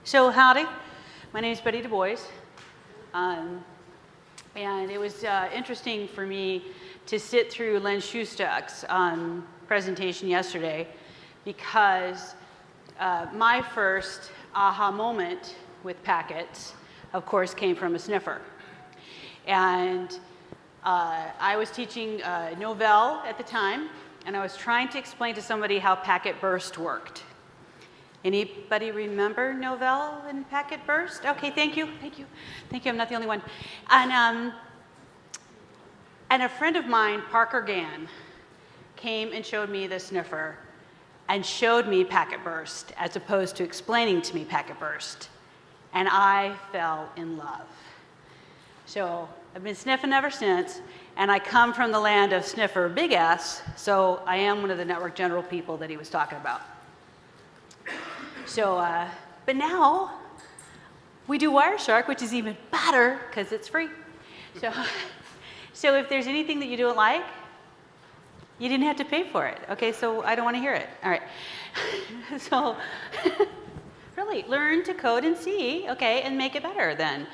So howdy, my name is Betty DuBois, and it was interesting for me to sit through Len Schustak's presentation yesterday because my first aha moment with packets, of course, came from a sniffer. And I was teaching Novell at the time, and I was trying to explain to somebody how packet burst worked. Anybody remember Novell and packet burst? Okay, thank you, thank you. Thank you, I'm not the only one. And a friend of mine, Parker Gann, came and showed me the sniffer and showed me packet burst as opposed to explaining to me packet burst. And I fell in love. So I've been sniffing ever since, and I come from the land of sniffer big S, so I am one of the network general people that he was talking about. So, but now we do Wireshark, which is even better because it's free. So if there's anything that you don't like, you didn't have to pay for it. Okay, so I don't want to hear it. All right. So really, learn to code in C, okay, and make it better then.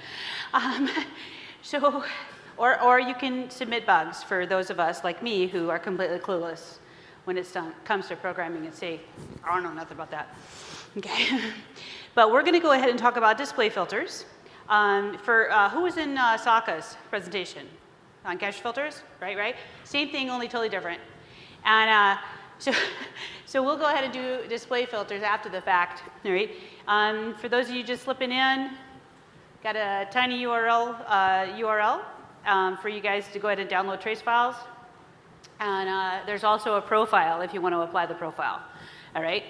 Or you can submit bugs for those of us like me who are completely clueless when it comes to programming in C. I don't know nothing about that. Okay, but we're going to go ahead and talk about display filters. Who was in Saka's presentation? On cache filters, right? Same thing, only totally different. And so we'll go ahead and do display filters after the fact, all right? For those of you just slipping in, got a tiny URL for you guys to go ahead and download trace files. And there's also a profile if you want to apply the profile. All right,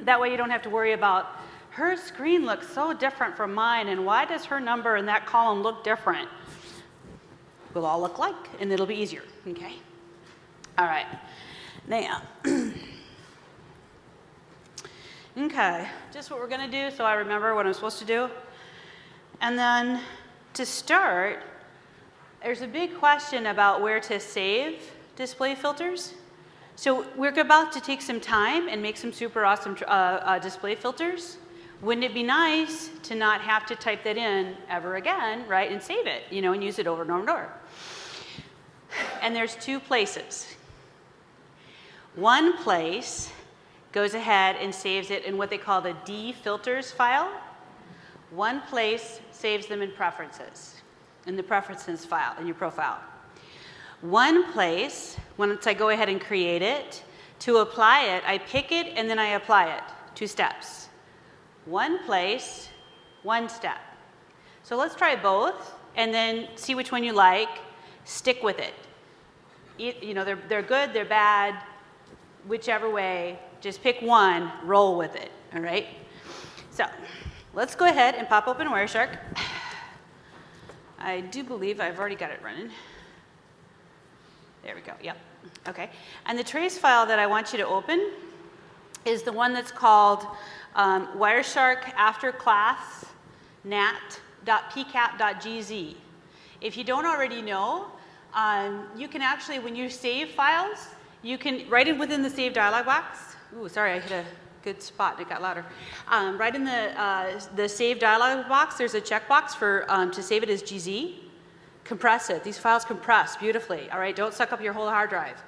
that way you don't have to worry about her screen looks so different from mine, and why does her number in that column look different? We'll all look alike, and it'll be easier. Okay. All right. Now, okay, just what we're going to do, so I remember what I'm supposed to do. And then to start, there's a big question about where to save display filters. So we're about to take some time and make some super awesome display filters. Wouldn't it be nice to not have to type that in ever again, right, and save it, and use it over and over and over? And there's two places. One place goes ahead and saves it in what they call the dfilters file. One place saves them in preferences, in the preferences file, in your profile. One place, once I go ahead and create it, to apply it, I pick it and then I apply it. 2 steps. One place, 1 step. So let's try both and then see which one you like. Stick with it. They're good, they're bad, whichever way. Just pick one, roll with it, all right? So let's go ahead and pop open Wireshark. I do believe I've already got it running. There we go, yep, okay. And the trace file that I want you to open is the one that's called Wireshark after class nat.pcat.gz. If you don't already know, you can actually, when you save files, you can, right in within the save dialog box, ooh, sorry, I hit a good spot, it got louder. Right in the save dialog box, there's a checkbox for, to save it as GZ. Compress it. These files compress beautifully, all right? Don't suck up your whole hard drive.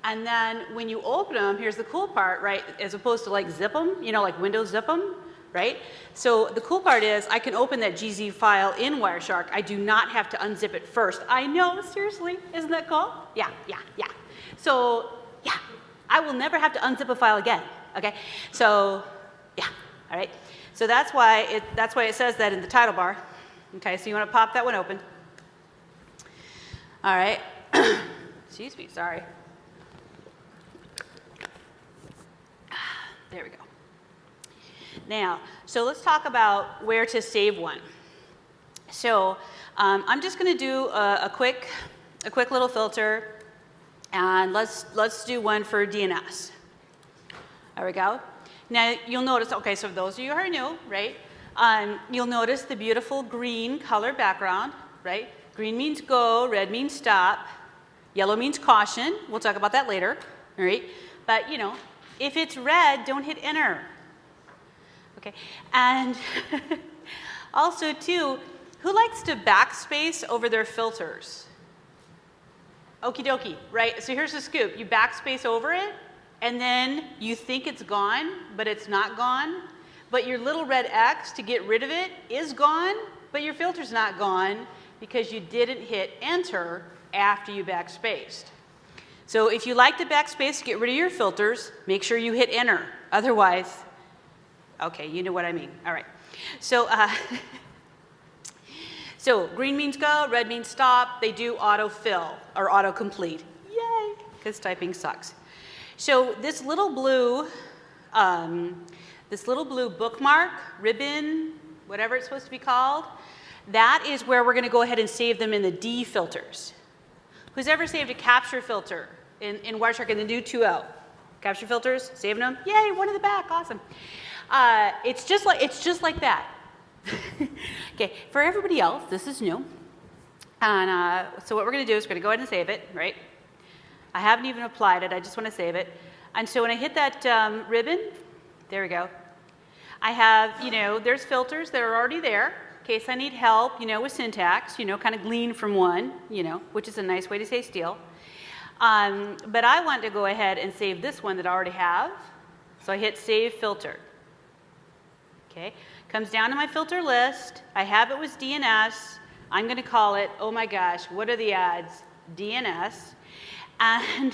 And then when you open them, here's the cool part, right? As opposed to like zip them, like Windows zip them, right? So the cool part is I can open that GZ file in Wireshark. I do not have to unzip it first. I know, seriously, isn't that cool? Yeah. So, yeah, I will never have to unzip a file again, okay? So, yeah, all right? So that's why it says that in the title bar. Okay, so you want to pop that one open. All right, excuse me, sorry. There we go. Now, so let's talk about where to save one. So I'm just going to do a quick little filter, and let's do one for DNS. There we go. Now you'll notice, okay, so those of you who are new, right? You'll notice the beautiful green color background, right? Green means go, red means stop, yellow means caution. We'll talk about that later, all right? But, if it's red, don't hit enter. Okay, and also too, who likes to backspace over their filters? Okie dokie, right? So here's the scoop. You backspace over it, and then you think it's gone, but it's not gone. But your little red X to get rid of it is gone, but your filter's not gone because you didn't hit enter after you backspaced. So if you like to backspace to get rid of your filters, make sure you hit enter. Otherwise, okay, you know what I mean. All right. So, so green means go, red means stop. They do autofill or autocomplete. Yay, because typing sucks. So this little blue bookmark, ribbon, whatever it's supposed to be called, that is where we're going to go ahead and save them in the D filters. Who's ever saved a capture filter in Wireshark in the new 2.0? Capture filters, saving them? Yay, one in the back, awesome. It's just like that. Okay, for everybody else, this is new. And so what we're going to do is we're going to go ahead and save it, right? I haven't even applied it, I just want to save it. And so when I hit that ribbon, there we go. I have, there's filters that are already there in case I need help, with syntax, kind of glean from one, which is a nice way to say steal. But I want to go ahead and save this one that I already have. So I hit Save Filter. Okay, comes down to my filter list. I have it with DNS. I'm going to call it, oh my gosh, what are the odds? DNS. And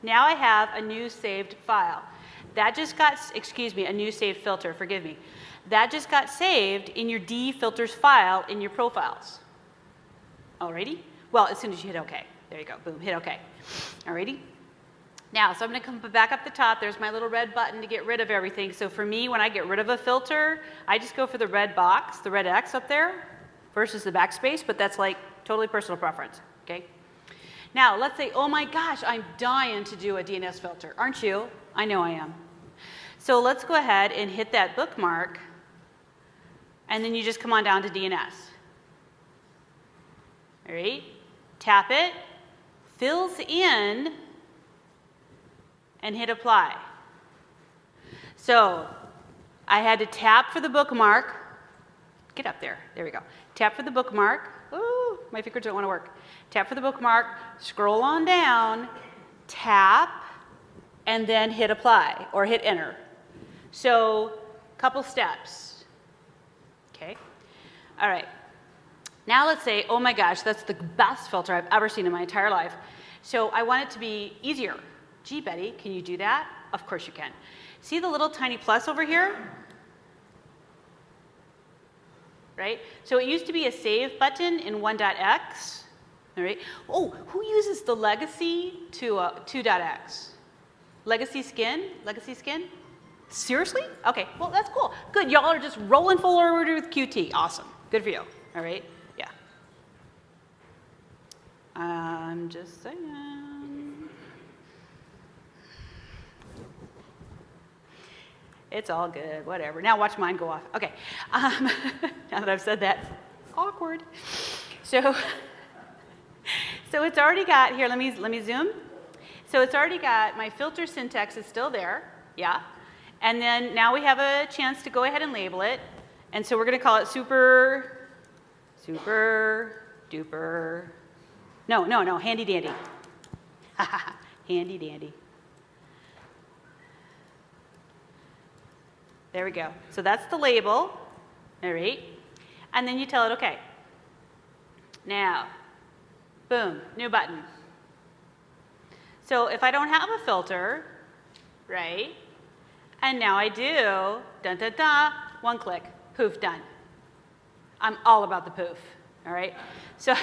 now I have a new saved file. That just got, a new saved filter, forgive me. That just got saved in your D filters file in your profiles. Alrighty? Well, as soon as you hit OK. There you go, boom, hit OK. Alrighty? Now, so I'm going to come back up the top. There's my little red button to get rid of everything. So for me, when I get rid of a filter, I just go for the red box, the red X up there, versus the backspace, but that's like totally personal preference, okay? Now, let's say, oh my gosh, I'm dying to do a DNS filter, aren't you? I know I am. So let's go ahead and hit that bookmark, and then you just come on down to DNS. All right, tap it, fills in, and hit apply. So I had to tap for the bookmark. Get up there. There we go. Tap for the bookmark. Ooh, my fingers don't want to work. Tap for the bookmark, scroll on down, tap, and then hit apply or hit enter. So couple steps. Okay. All right. Now let's say, oh my gosh, that's the best filter I've ever seen in my entire life. So I want it to be easier. Gee, Betty, can you do that? Of course you can. See the little tiny plus over here? Right? So it used to be a save button in 1.x. All right. Oh, who uses the legacy to 2.x? Legacy skin? Legacy skin? Seriously? Okay, well, that's cool. Good, y'all are just rolling forward with Qt. Awesome. Good for you. All right? Yeah. I'm just saying. It's all good, whatever. Now watch mine go off. Okay, now that I've said that, awkward. So it's already got, here, let me zoom. So it's already got, my filter syntax is still there, yeah. And then now we have a chance to go ahead and label it. And so we're gonna call it super duper, no, handy dandy. Handy dandy. There we go. So that's the label, all right? And then you tell it, okay. Now, boom, new button. So if I don't have a filter, right? And now I do, dun dun dun, one click, poof, done. I'm all about the poof, all right? So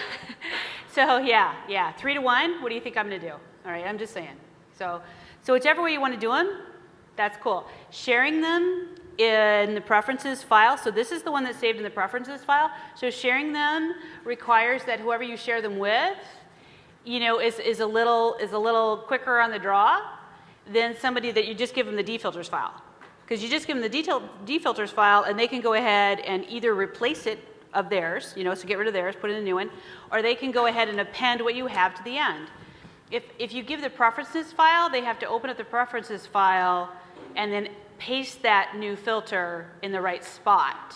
yeah, 3 to 1, what do you think I'm gonna do? All right, I'm just saying. So whichever way you wanna do them, that's cool. Sharing them in the preferences file, so this is the one that's saved in the preferences file. So sharing them requires that whoever you share them with, is a little quicker on the draw than somebody that you just give them the defilters file. Because you just give them the defilters file and they can go ahead and either replace it of theirs, so get rid of theirs, put in a new one, or they can go ahead and append what you have to the end. If you give the preferences file, they have to open up the preferences file and then paste that new filter in the right spot.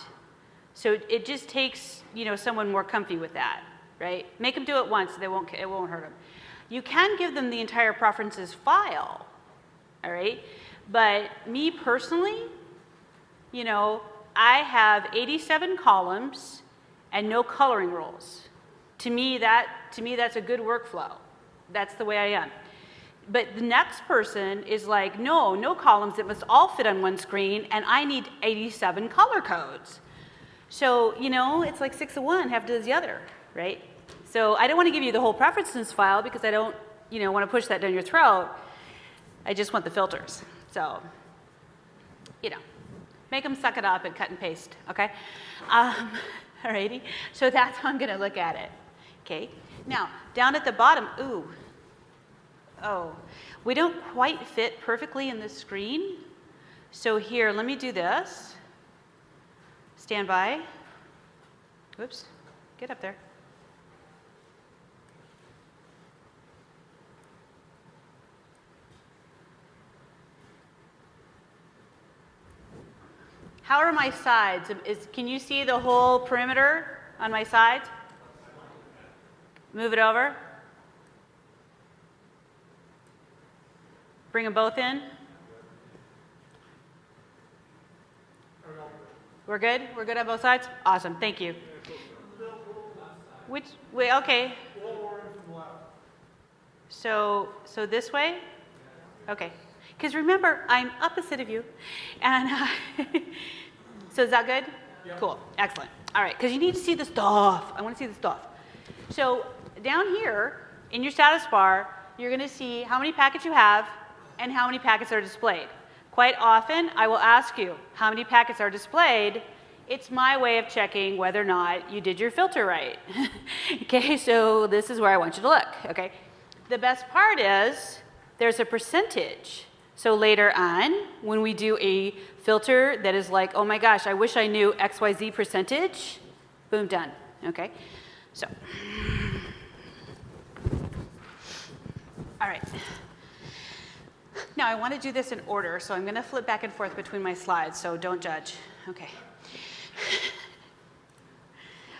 So it just takes, someone more comfy with that, right? Make them do it once, it won't hurt them. You can give them the entire preferences file, all right? But me personally, I have 87 columns and no coloring rules. To me, that's a good workflow. That's the way I am. But the next person is like, no columns, it must all fit on one screen, and I need 87 color codes. So, it's like 6 of one, half does the other, right? So I don't want to give you the whole preferences file because I don't, want to push that down your throat. I just want the filters. So, make them suck it up and cut and paste, okay? Alrighty, so that's how I'm going to look at it, okay? Now, down at the bottom, we don't quite fit perfectly in the screen. So here, let me do this. Stand by. Whoops, get up there. How are my sides? Can you see the whole perimeter on my sides? Move it over. Bring them both in. We're good? We're good on both sides? Awesome, thank you. Which way? Okay. So this way? Okay. Because remember, I'm opposite of you. And so is that good? Yeah. Cool, excellent. All right, because you need to see the stuff. I want to see the stuff. So down here in your status bar, you're going to see how many packets you have and how many packets are displayed. Quite often, I will ask you how many packets are displayed. It's my way of checking whether or not you did your filter right. Okay, so this is where I want you to look, okay? The best part is there's a percentage. So later on, when we do a filter that is like, oh my gosh, I wish I knew XYZ percentage, boom, done, okay? So, all right. Now I want to do this in order, so I'm going to flip back and forth between my slides, so don't judge. Okay.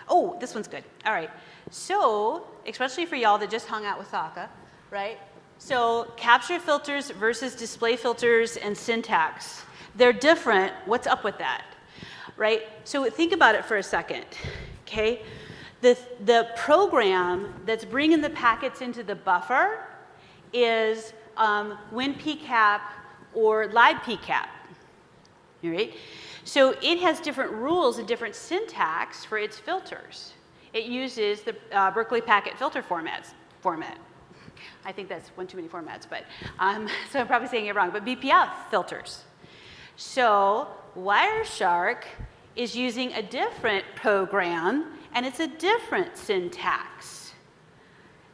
Oh, this one's good. All right. So, especially for y'all that just hung out with Saka, right? So, capture filters versus display filters and syntax. They're different. What's up with that? Right? So, think about it for a second. Okay? The program that's bringing the packets into the buffer is WinPCAP or libPCAP. All right? So it has different rules and different syntax for its filters. It uses the Berkeley packet filter format. I think that's one too many formats, but so I'm probably saying it wrong, but BPF filters. So Wireshark is using a different program, and it's a different syntax.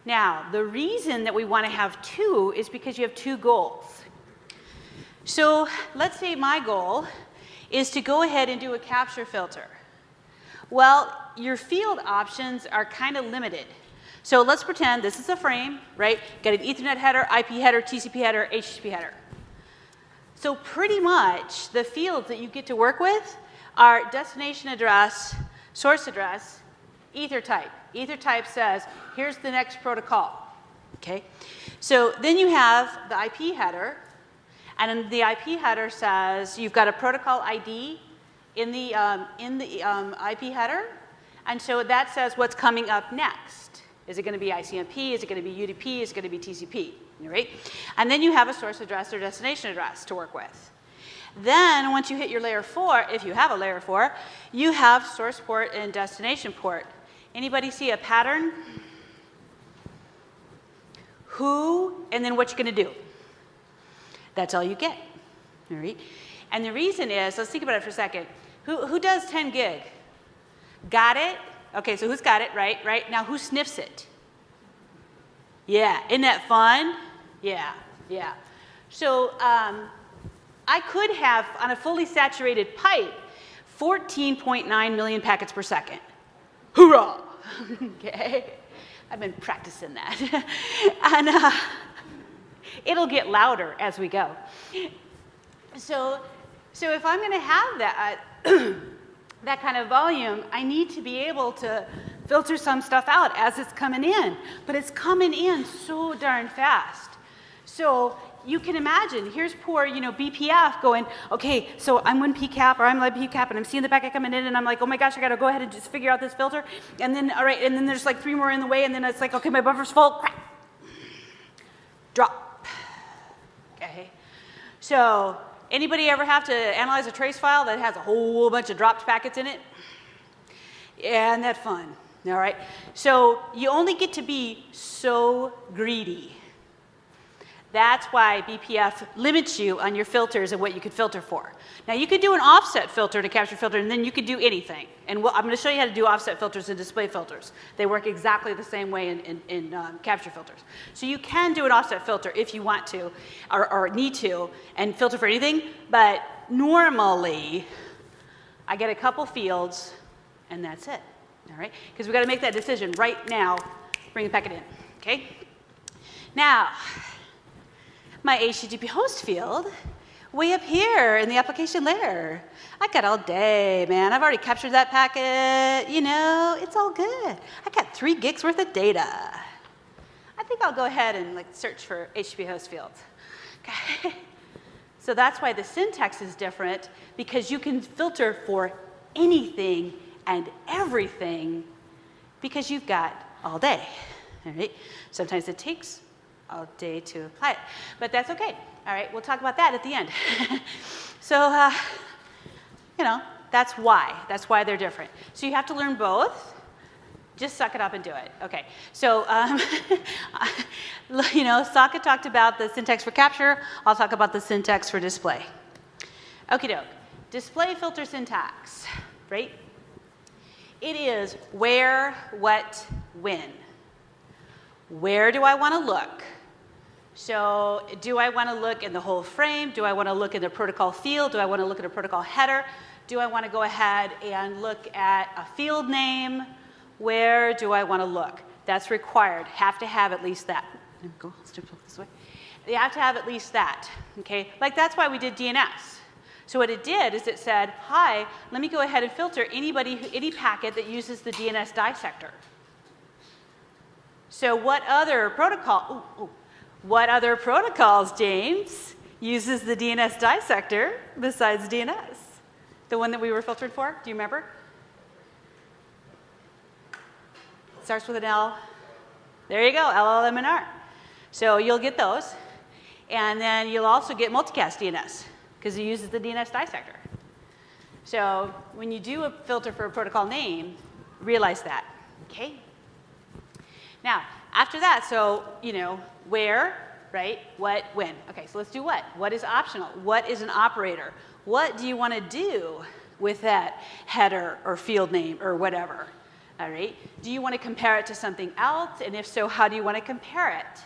Now, the reason that we want to have two is because you have two goals. So let's say my goal is to go ahead and do a capture filter. Well, your field options are kind of limited. So let's pretend this is a frame, right? Got an Ethernet header, IP header, TCP header, HTTP header. So pretty much the fields that you get to work with are destination address, source address, ether type. Ether type says, here's the next protocol, okay? So then you have the IP header, and the IP header says you've got a protocol ID in the IP header, and so that says what's coming up next. Is it going to be ICMP? Is it going to be UDP? Is it going to be TCP? Right? And then you have a source address or destination address to work with. Then once you hit your layer 4, if you have a layer 4, you have source port and destination port. Anybody see a pattern? Who, and then what you're going to do. That's all you get. All right? And the reason is, let's think about it for a second. Who does 10 gig? Got it? Okay, so who's got it, right? Right? Now who sniffs it? Yeah, isn't that fun? Yeah, yeah. So I could have, on a fully saturated pipe, 14.9 million packets per second. Hoorah! Okay, I've been practicing that. And it'll get louder as we go. So So if I'm going to have that, that kind of volume, I need to be able to filter some stuff out as it's coming in. But it's coming in so darn fast. So you can imagine, here's poor, BPF going, okay, so I'm one PCAP, or I'm like PCAP, and I'm seeing the packet coming in, and I'm like, oh my gosh, I gotta go ahead and just figure out this filter. And then, all right, and then there's like 3 more in the way, and then it's like, okay, my buffer's full. Crap. Drop. Okay. So anybody ever have to analyze a trace file that has a whole bunch of dropped packets in it? Yeah, isn't that fun? All right. So you only get to be so greedy. That's why BPF limits you on your filters and what you could filter for. Now you could do an offset filter to capture filter, and then you could do anything. And I'm going to show you how to do offset filters and display filters. They work exactly the same way in capture filters. So you can do an offset filter if you want to, or need to, and filter for anything. But normally, I get a couple fields, and that's it. All right? Because we've got to make that decision right now. Bring the packet in. Okay? Now, my HTTP host field, way up here in the application layer. I got all day, man. I've already captured that packet. It's all good. I got 3 gigs worth of data. I think I'll go ahead and search for HTTP host fields. Okay. So that's why the syntax is different, because you can filter for anything and everything because you've got all day. All right. Sometimes it takes all day to apply it, but that's okay. All right, we'll talk about that at the end. So, that's why they're different. So you have to learn both. Just suck it up and do it. Okay. So, Sokka talked about the syntax for capture. I'll talk about the syntax for display. Okie doke. Display filter syntax, right? It is where, what, when. Where do I want to look? So do I want to look in the whole frame? Do I want to look in the protocol field? Do I want to look at a protocol header? Do I want to go ahead and look at a field name? Where do I want to look? That's required. Have to have at least that. Go this way. You have to have at least that. Okay? That's why we did DNS. So what it did is it said, hi, let me go ahead and filter any packet that uses the DNS dissector. So what other protocols, James, uses the DNS dissector besides DNS? The one that we were filtered for, do you remember? Starts with an L. There you go, LLM&R. So you'll get those. And then you'll also get multicast DNS, because it uses the DNS dissector. So when you do a filter for a protocol name, realize that, okay? Now, after that, so, where, right, what, when. Okay, so let's do what. What is optional? What is an operator? What do you want to do with that header or field name or whatever? All right? Do you want to compare it to something else? And if so, how do you want to compare it?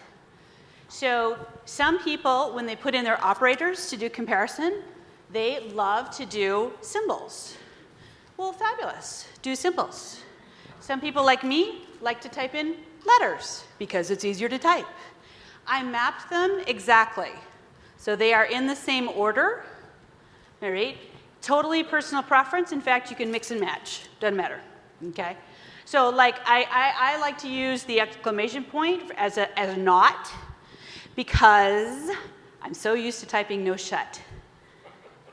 So some people, when they put in their operators to do comparison, they love to do symbols. Well, fabulous. Do symbols. Some people like me like to type in letters because it's easier to type. I mapped them exactly. So they are in the same order. All right? Totally personal preference. In fact, you can mix and match. Doesn't matter. Okay? So I like to use the exclamation point as a not because I'm so used to typing no shut.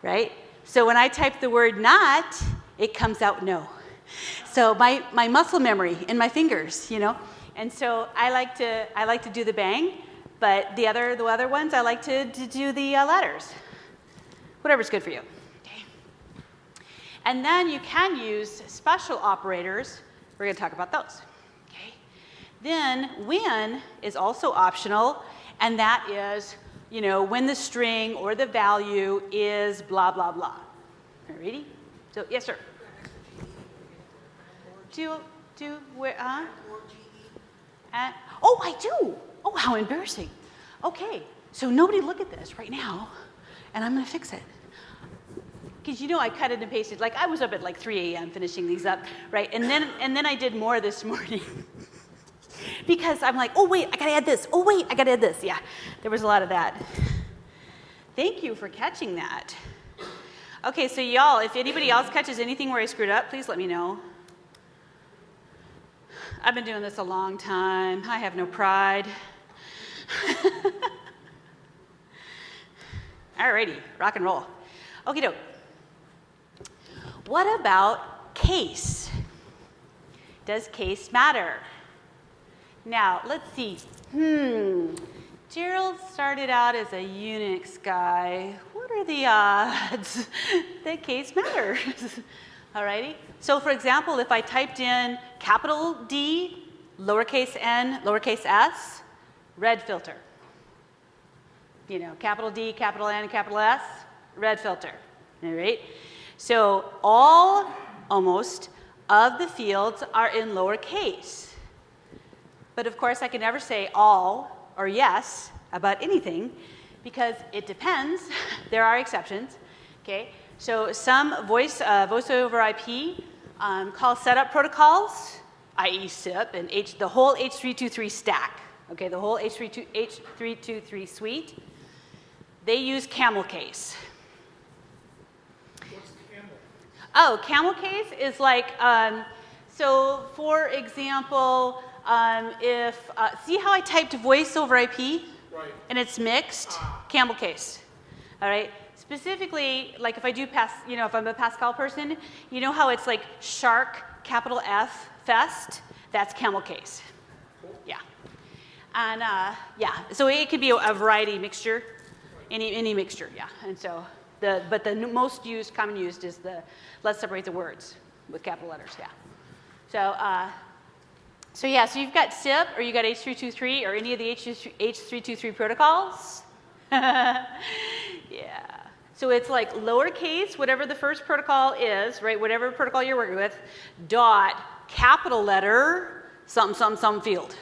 Right? So when I type the word not, it comes out no. So my muscle memory in my fingers, And so I like to do the bang, but the other ones I like to do the letters. Whatever's good for you. Okay. And then you can use special operators. We're going to talk about those. Okay. Then when is also optional, and that is, when the string or the value is blah blah blah. Alrighty. So yes, sir. Where? Oh, I do. Oh, how embarrassing. Okay, so nobody look at this right now, and I'm going to fix it. Because I cut it and pasted. I was up at 3 a.m. finishing these up, right? And then I did more this morning. Because I'm like, oh, wait, I got to add this. Oh, wait, I got to add this. Yeah, there was a lot of that. Thank you for catching that. Okay, so y'all, if anybody else catches anything where I screwed up, please let me know. I've been doing this a long time. I have no pride. Alrighty, rock and roll. Okie doke. What about case? Does case matter? Now, let's see. Gerald started out as a Unix guy. What are the odds that case matters? Alrighty. So for example, if I typed in capital D, lowercase n, lowercase s, red filter. You know, capital D, capital N, capital S, red filter. All right. So almost of the fields are in lowercase. But of course, I can never say all or yes about anything because it depends. There are exceptions. Okay. So some voice over IP call setup protocols, i.e. SIP, and the whole H323 stack. Okay, the whole H323 suite. They use CamelCase. What's Camel? Oh, CamelCase is like, so for example, if, see how I typed voice over IP? Right. And it's mixed? CamelCase. All right. Specifically, like if I do if I'm a Pascal person, you know how it's like Shark, capital F, Fest? That's CamelCase. Cool. Yeah. And yeah, so it could be a variety mixture, any mixture, yeah. And so, but the most common used is the, let's separate the words with capital letters, yeah. So yeah, so you've got SIP or you got H323 or any of the H323 protocols. Yeah. So it's like lowercase, whatever the first protocol is, right? Whatever protocol you're working with, dot, capital letter, some field.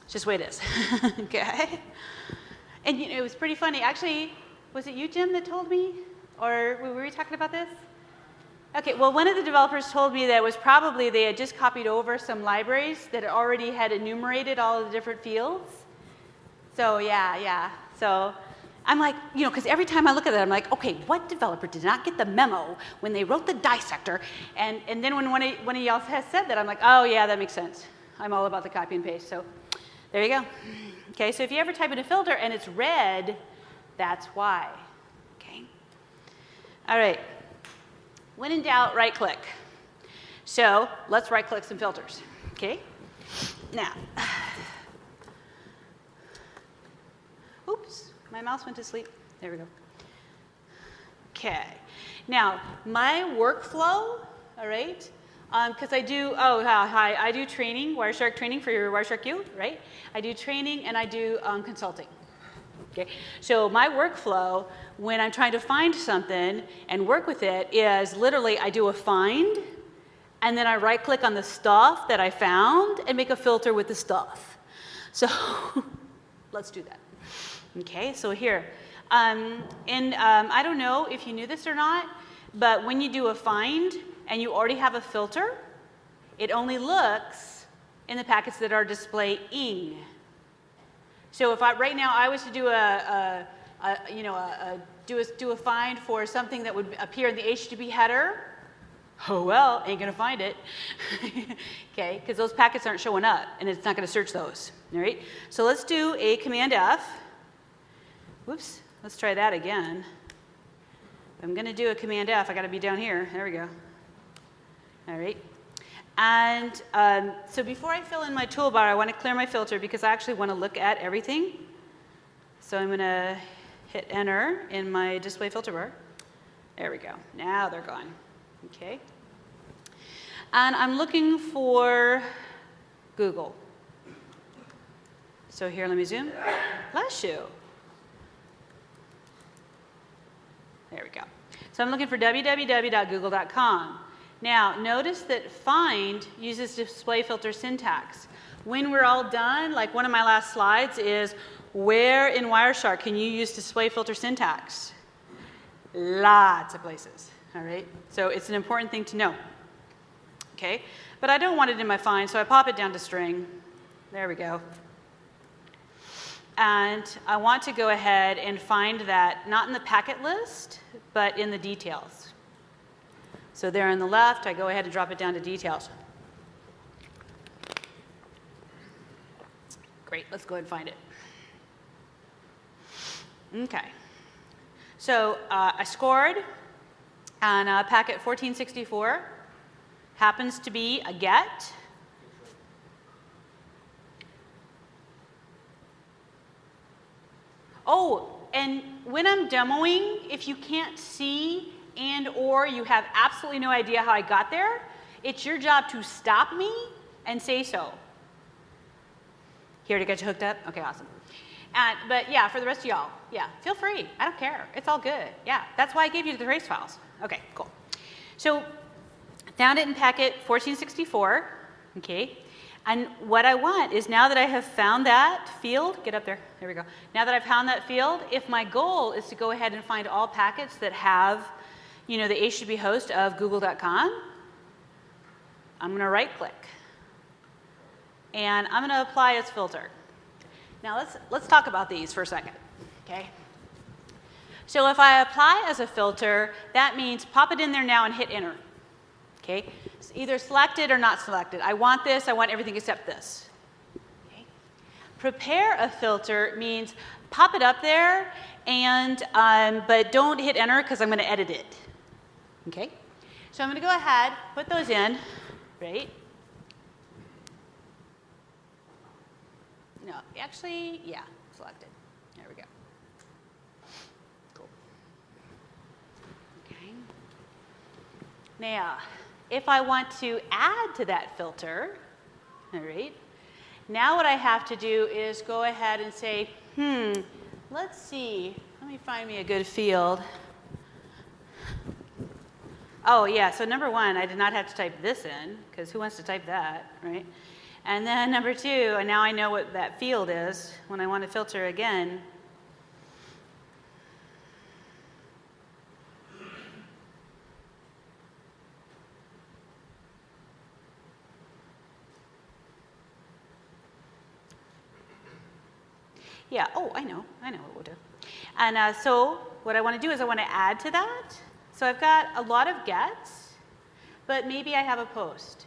It's just the way it is. Okay. And you know, it was pretty funny. Actually, was it you, Jim, that told me? Or were we talking about this? Okay, well, one of the developers told me that it was probably they had just copied over some libraries that already had enumerated all of the different fields. So yeah. So I'm like, you know, because every time I look at that, I'm like, okay, what developer did not get the memo when they wrote the dissector? And then when one of y'all has said that, I'm like, oh yeah, that makes sense. I'm all about the copy and paste. So there you go. Okay, so if you ever type in a filter and it's red, that's why. Okay. All right. When in doubt, right click. So let's right click some filters. Okay. Now, oops, my mouse went to sleep. There we go. Okay. Now, my workflow, all right, because I do, I do training, Wireshark training for your Wireshark U, right? I do training and I do consulting. Okay. So my workflow when I'm trying to find something and work with it is literally I do a find and then I right click on the stuff that I found and make a filter with the stuff. So let's do that. Okay, so here, I don't know if you knew this or not, but when you do a find and you already have a filter, it only looks in the packets that are displaying. So if right now I was to do do a find for something that would appear in the HTTP header, oh well, ain't gonna find it. Okay, because those packets aren't showing up and it's not gonna search those. All right, so let's do a Command F. Whoops, let's try that again. If I'm gonna do a Command F, I gotta be down here. There we go. All right. And so before I fill in my toolbar, I want to clear my filter because I actually want to look at everything. So I'm going to hit enter in my display filter bar. There we go. Now they're gone. Okay. And I'm looking for Google. So here, let me zoom. Bless you. There we go. So I'm looking for www.google.com. Now, notice that find uses display filter syntax. When we're all done, like one of my last slides is, where in Wireshark can you use display filter syntax? Lots of places, all right? So it's an important thing to know, okay? But I don't want it in my find, so I pop it down to string. There we go. And I want to go ahead and find that, not in the packet list, but in the details. So there on the left, I go ahead and drop it down to details. Great, let's go ahead and find it. Okay. So I scored on packet 1464. Happens to be a GET. Oh, and when I'm demoing, if you can't see and or you have absolutely no idea how I got there, it's your job to stop me and say so. Here to get you hooked up? Okay, awesome. But yeah, for the rest of y'all, yeah, feel free. I don't care. It's all good. Yeah, that's why I gave you the trace files. Okay, cool. So found it in packet 1464, okay? And what I want is, now that I have found that field, get up there, there we go. Now that I've found that field, if my goal is to go ahead and find all packets that have, you know, the HTTP host of google.com, I'm going to right click. And I'm going to apply as filter. Now let's talk about these for a second, okay? So if I apply as a filter, that means pop it in there now and hit enter, okay? It's either selected or not selected. I want this, I want everything except this. Okay? Prepare a filter means pop it up there, and but don't hit enter because I'm going to edit it, okay? So I'm going to go ahead, put those in, right? No, actually, yeah, selected. There we go. Cool. Okay. Now, if I want to add to that filter, all right, now what I have to do is go ahead and say, let's see, let me find me a good field. Oh, yeah, so number one, I did not have to type this in, because who wants to type that, right? And then number two, and now I know what that field is when I want to filter again. Yeah, oh, I know what we'll do. And so what I want to do is I want to add to that. So I've got a lot of gets, but maybe I have a post.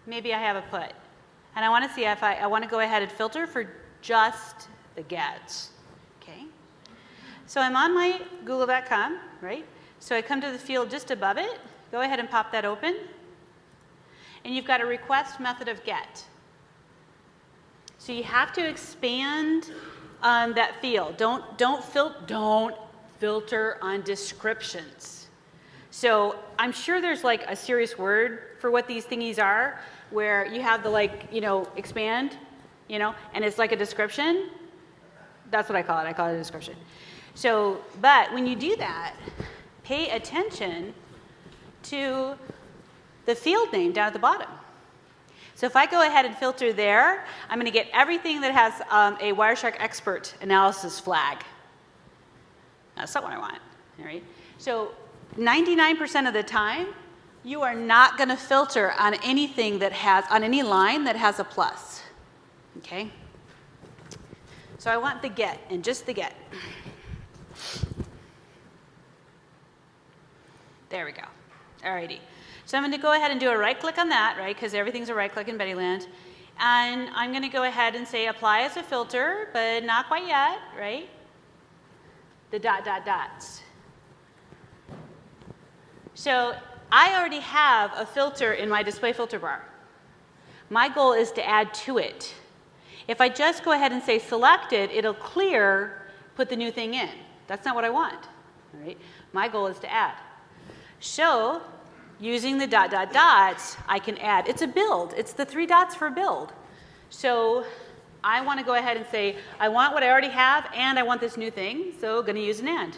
Maybe I have a put. And I want to see if I want to go ahead and filter for just the gets, okay? So I'm on my google.com, right? So I come to the field just above it. Go ahead and pop that open. And you've got a request method of get. So you have to expand that field. Don't filter on descriptions. So I'm sure there's like a serious word for what these thingies are, where you have the, like, you know, expand, you know, and it's like a description. That's what I call it. I call it a description. So, but when you do that, pay attention to the field name down at the bottom. So if I go ahead and filter there, I'm going to get everything that has a Wireshark expert analysis flag. That's not what I want, all right? So 99% of the time, you are not going to filter on anything that has, on any line that has a plus, okay? So I want the get, and just the get. There we go. Alrighty. So I'm going to go ahead and do a right click on that, right, because everything's a right click in Bettyland. And I'm going to go ahead and say apply as a filter, but not quite yet, right? The dots. So I already have a filter in my display filter bar. My goal is to add to it. If I just go ahead and say selected, it'll clear, put the new thing in. That's not what I want, all right? My goal is to add. So using the dots, I can add. It's a build. It's the 3 dots for build. So I want to go ahead and say, I want what I already have, and I want this new thing, so I'm going to use an and.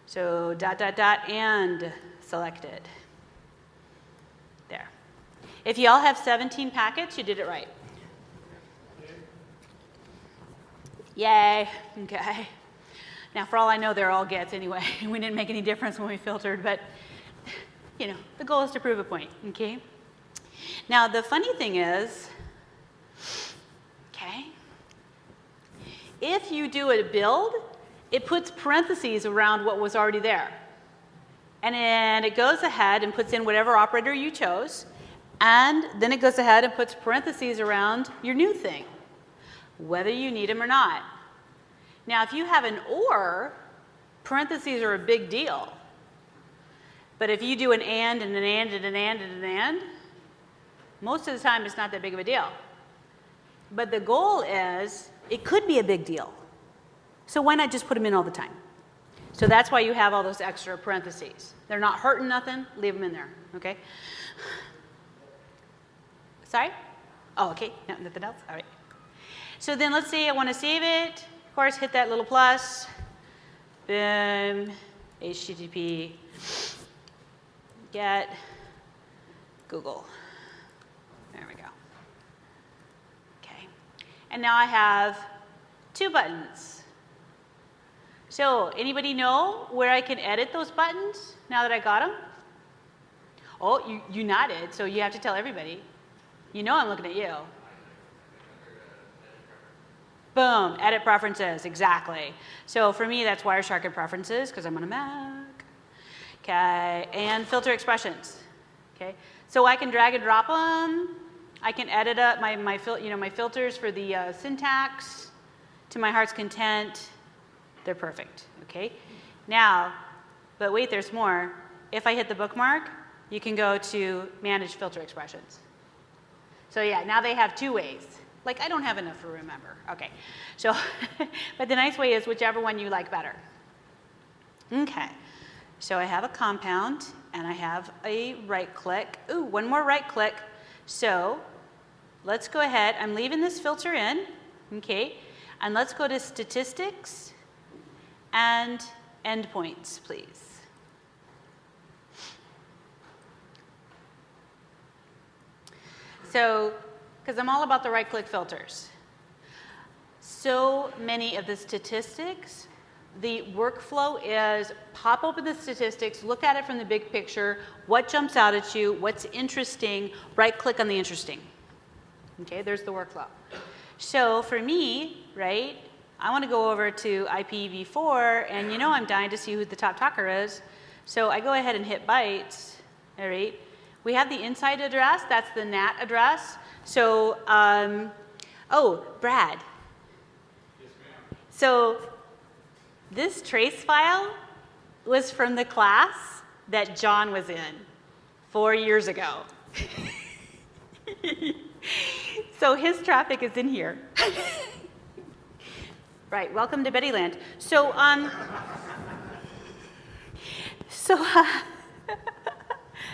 So and selected. There. If you all have 17 packets, you did it right. Yay. Okay. Now, for all I know, they're all gets anyway. We didn't make any difference when we filtered, but you know, the goal is to prove a point, okay? Now, the funny thing is, okay, If you do a build, it puts parentheses around what was already there. And then it goes ahead and puts in whatever operator you chose, and then it goes ahead and puts parentheses around your new thing, whether you need them or not. Now, if you have an or, parentheses are a big deal. But if you do an and and an and and an and and an and, most of the time it's not that big of a deal. But the goal is, it could be a big deal. So why not just put them in all the time? So that's why you have all those extra parentheses. They're not hurting nothing, leave them in there, okay? Sorry? Oh, okay, no, nothing else? All right. So then let's say I want to save it. Of course, hit that little plus. Boom, HTTP, get Google. There we go. Okay, and now I have 2 buttons. So anybody know where I can edit those buttons now that I got them? Oh, you nodded, so you have to tell everybody. You know I'm looking at you. Boom, edit preferences, exactly. So for me, that's Wireshark and preferences, because I'm on a Mac. Okay, and filter expressions. Okay, so I can drag and drop them. I can edit up my filters for the syntax to my heart's content. They're perfect, okay? Now, but wait, there's more. If I hit the bookmark, you can go to Manage Filter Expressions. So yeah, now they have 2 ways. Like, I don't have enough to remember. Okay, so, but the nice way is whichever one you like better. Okay, so I have a compound, and I have a right click. Ooh, one more right click. So let's go ahead. I'm leaving this filter in, okay? And let's go to Statistics and Endpoints, please. So, because I'm all about the right-click filters. So many of the statistics, the workflow is pop open the statistics, look at it from the big picture, what jumps out at you, what's interesting, right-click on the interesting. Okay, there's the workflow. So for me, right, I want to go over to IPv4, and you know I'm dying to see who the top talker is. So I go ahead and hit bytes, all right. We have the inside address, that's the NAT address. So, oh, Brad. Yes, ma'am. So this trace file was from the class that John was in 4 years ago. So his traffic is in here. Right, welcome to Bettyland. So,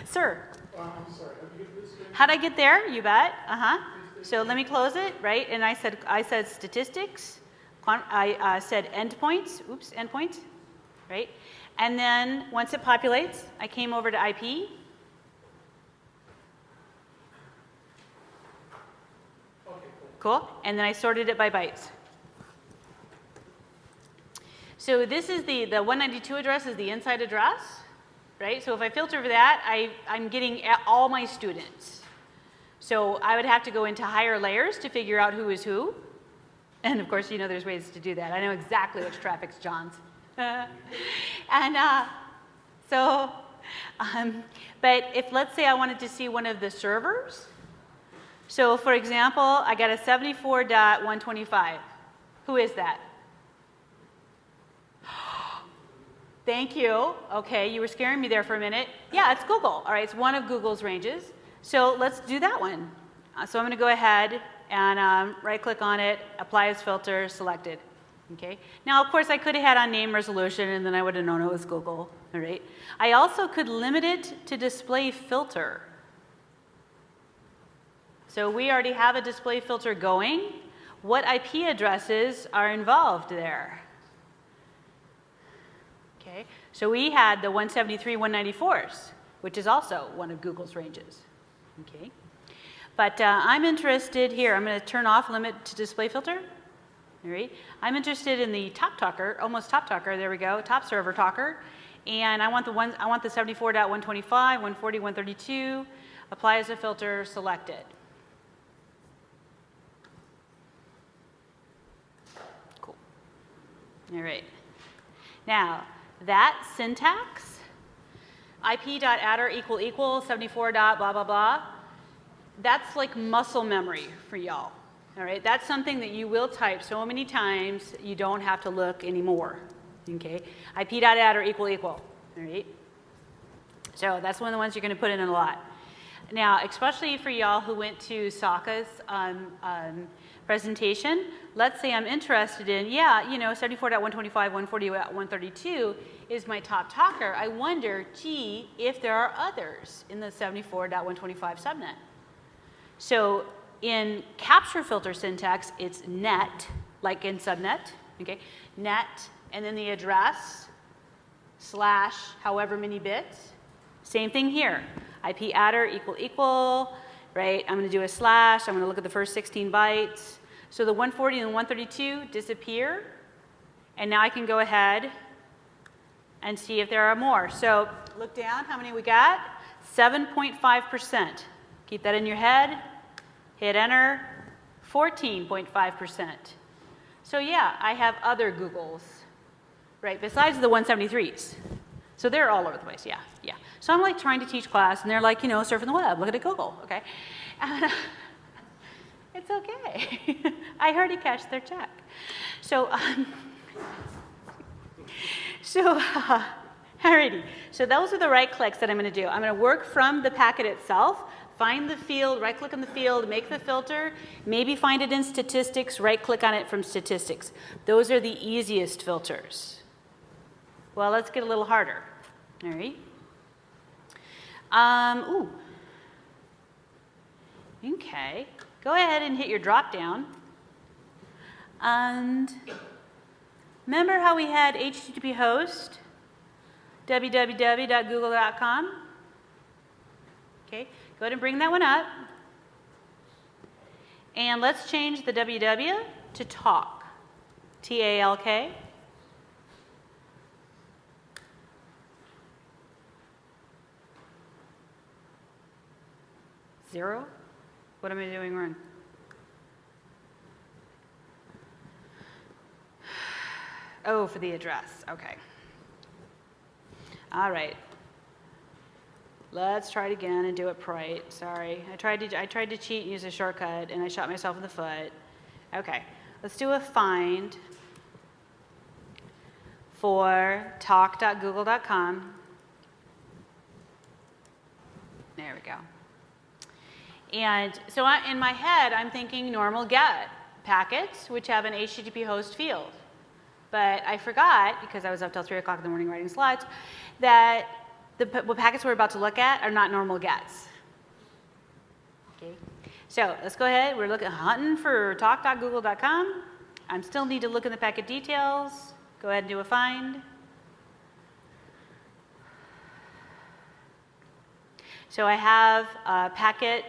sir. I'm sorry, have you get this thing? How'd I get there? You bet. So let me close it, right? And I said statistics. I said endpoints. Oops, endpoints, right? And then once it populates, I came over to IP. Okay, Cool. And then I sorted it by bytes. So this is the 192 address is the inside address, right? So if I filter for that, I'm getting all my students. So I would have to go into higher layers to figure out who is who. And of course, you know there's ways to do that. I know exactly which traffic's John's. But if let's say I wanted to see one of the servers. So for example, I got a 74.125. Who is that? Thank you. Okay, you were scaring me there for a minute. Yeah, it's Google. All right, it's one of Google's ranges. So let's do that one. So I'm going to go ahead and right-click on it, apply as filter, selected. Okay. Now, of course, I could have had on name resolution, and then I would have known it was Google. All right. I also could limit it to display filter. So we already have a display filter going. What IP addresses are involved there? Okay. So we had the 173.194s, which is also one of Google's ranges. Okay. But I'm interested here. I'm going to turn off limit to display filter. All right. I'm interested in the top talker, almost top talker. There we go. Top server talker, and I want the 74.125, 140, 132. Apply as a filter. Selected. Cool. All right. Now, that syntax, ip.adder equal 74 dot blah, blah, blah, that's like muscle memory for y'all. All right, that's something that you will type so many times you don't have to look anymore. Okay, ip.adder equal. All right, so that's one of the ones you're going to put in a lot. Now, especially for y'all who went to Saka's presentation, let's say I'm interested in, 74.125, 140.132 is my top talker. I wonder, gee, if there are others in the 74.125 subnet. So in capture filter syntax, it's net, like in subnet, okay? Net, and then the address, slash, however many bits. Same thing here. ip.adder equal, right? I'm going to do a slash. I'm going to look at the first 16 bytes. So the 140 and the 132 disappear. And now I can go ahead and see if there are more. So look down. How many we got? 7.5%. Keep that in your head. Hit enter. 14.5%. So yeah, I have other Googles, right, besides the 173s. So they're all over the place, yeah. So I'm like trying to teach class, and they're like, surfing the web, look at Google, okay? And, it's okay. I already cashed their check. So, alrighty. So those are the right clicks that I'm going to do. I'm going to work from the packet itself, find the field, right click on the field, make the filter, maybe find it in statistics, right click on it from statistics. Those are the easiest filters. Well, let's get a little harder. All right. Okay. Go ahead and hit your drop down. And remember how we had HTTP host, www.google.com? Okay. Go ahead and bring that one up. And let's change the www to talk, T-A-L-K. Zero? What am I doing wrong? Oh, for the address. Okay. All right. Let's try it again and do it right. Sorry. I tried to cheat and use a shortcut, and I shot myself in the foot. Okay. Let's do a find for talk.google.com. There we go. And so in my head, I'm thinking normal GET packets, which have an HTTP host field. But I forgot, because I was up till 3 o'clock in the morning writing slides, that the packets we're about to look at are not normal GETs. Okay. So let's go ahead. We're hunting for talk.google.com. I still need to look in the packet details. Go ahead and do a find. So I have packet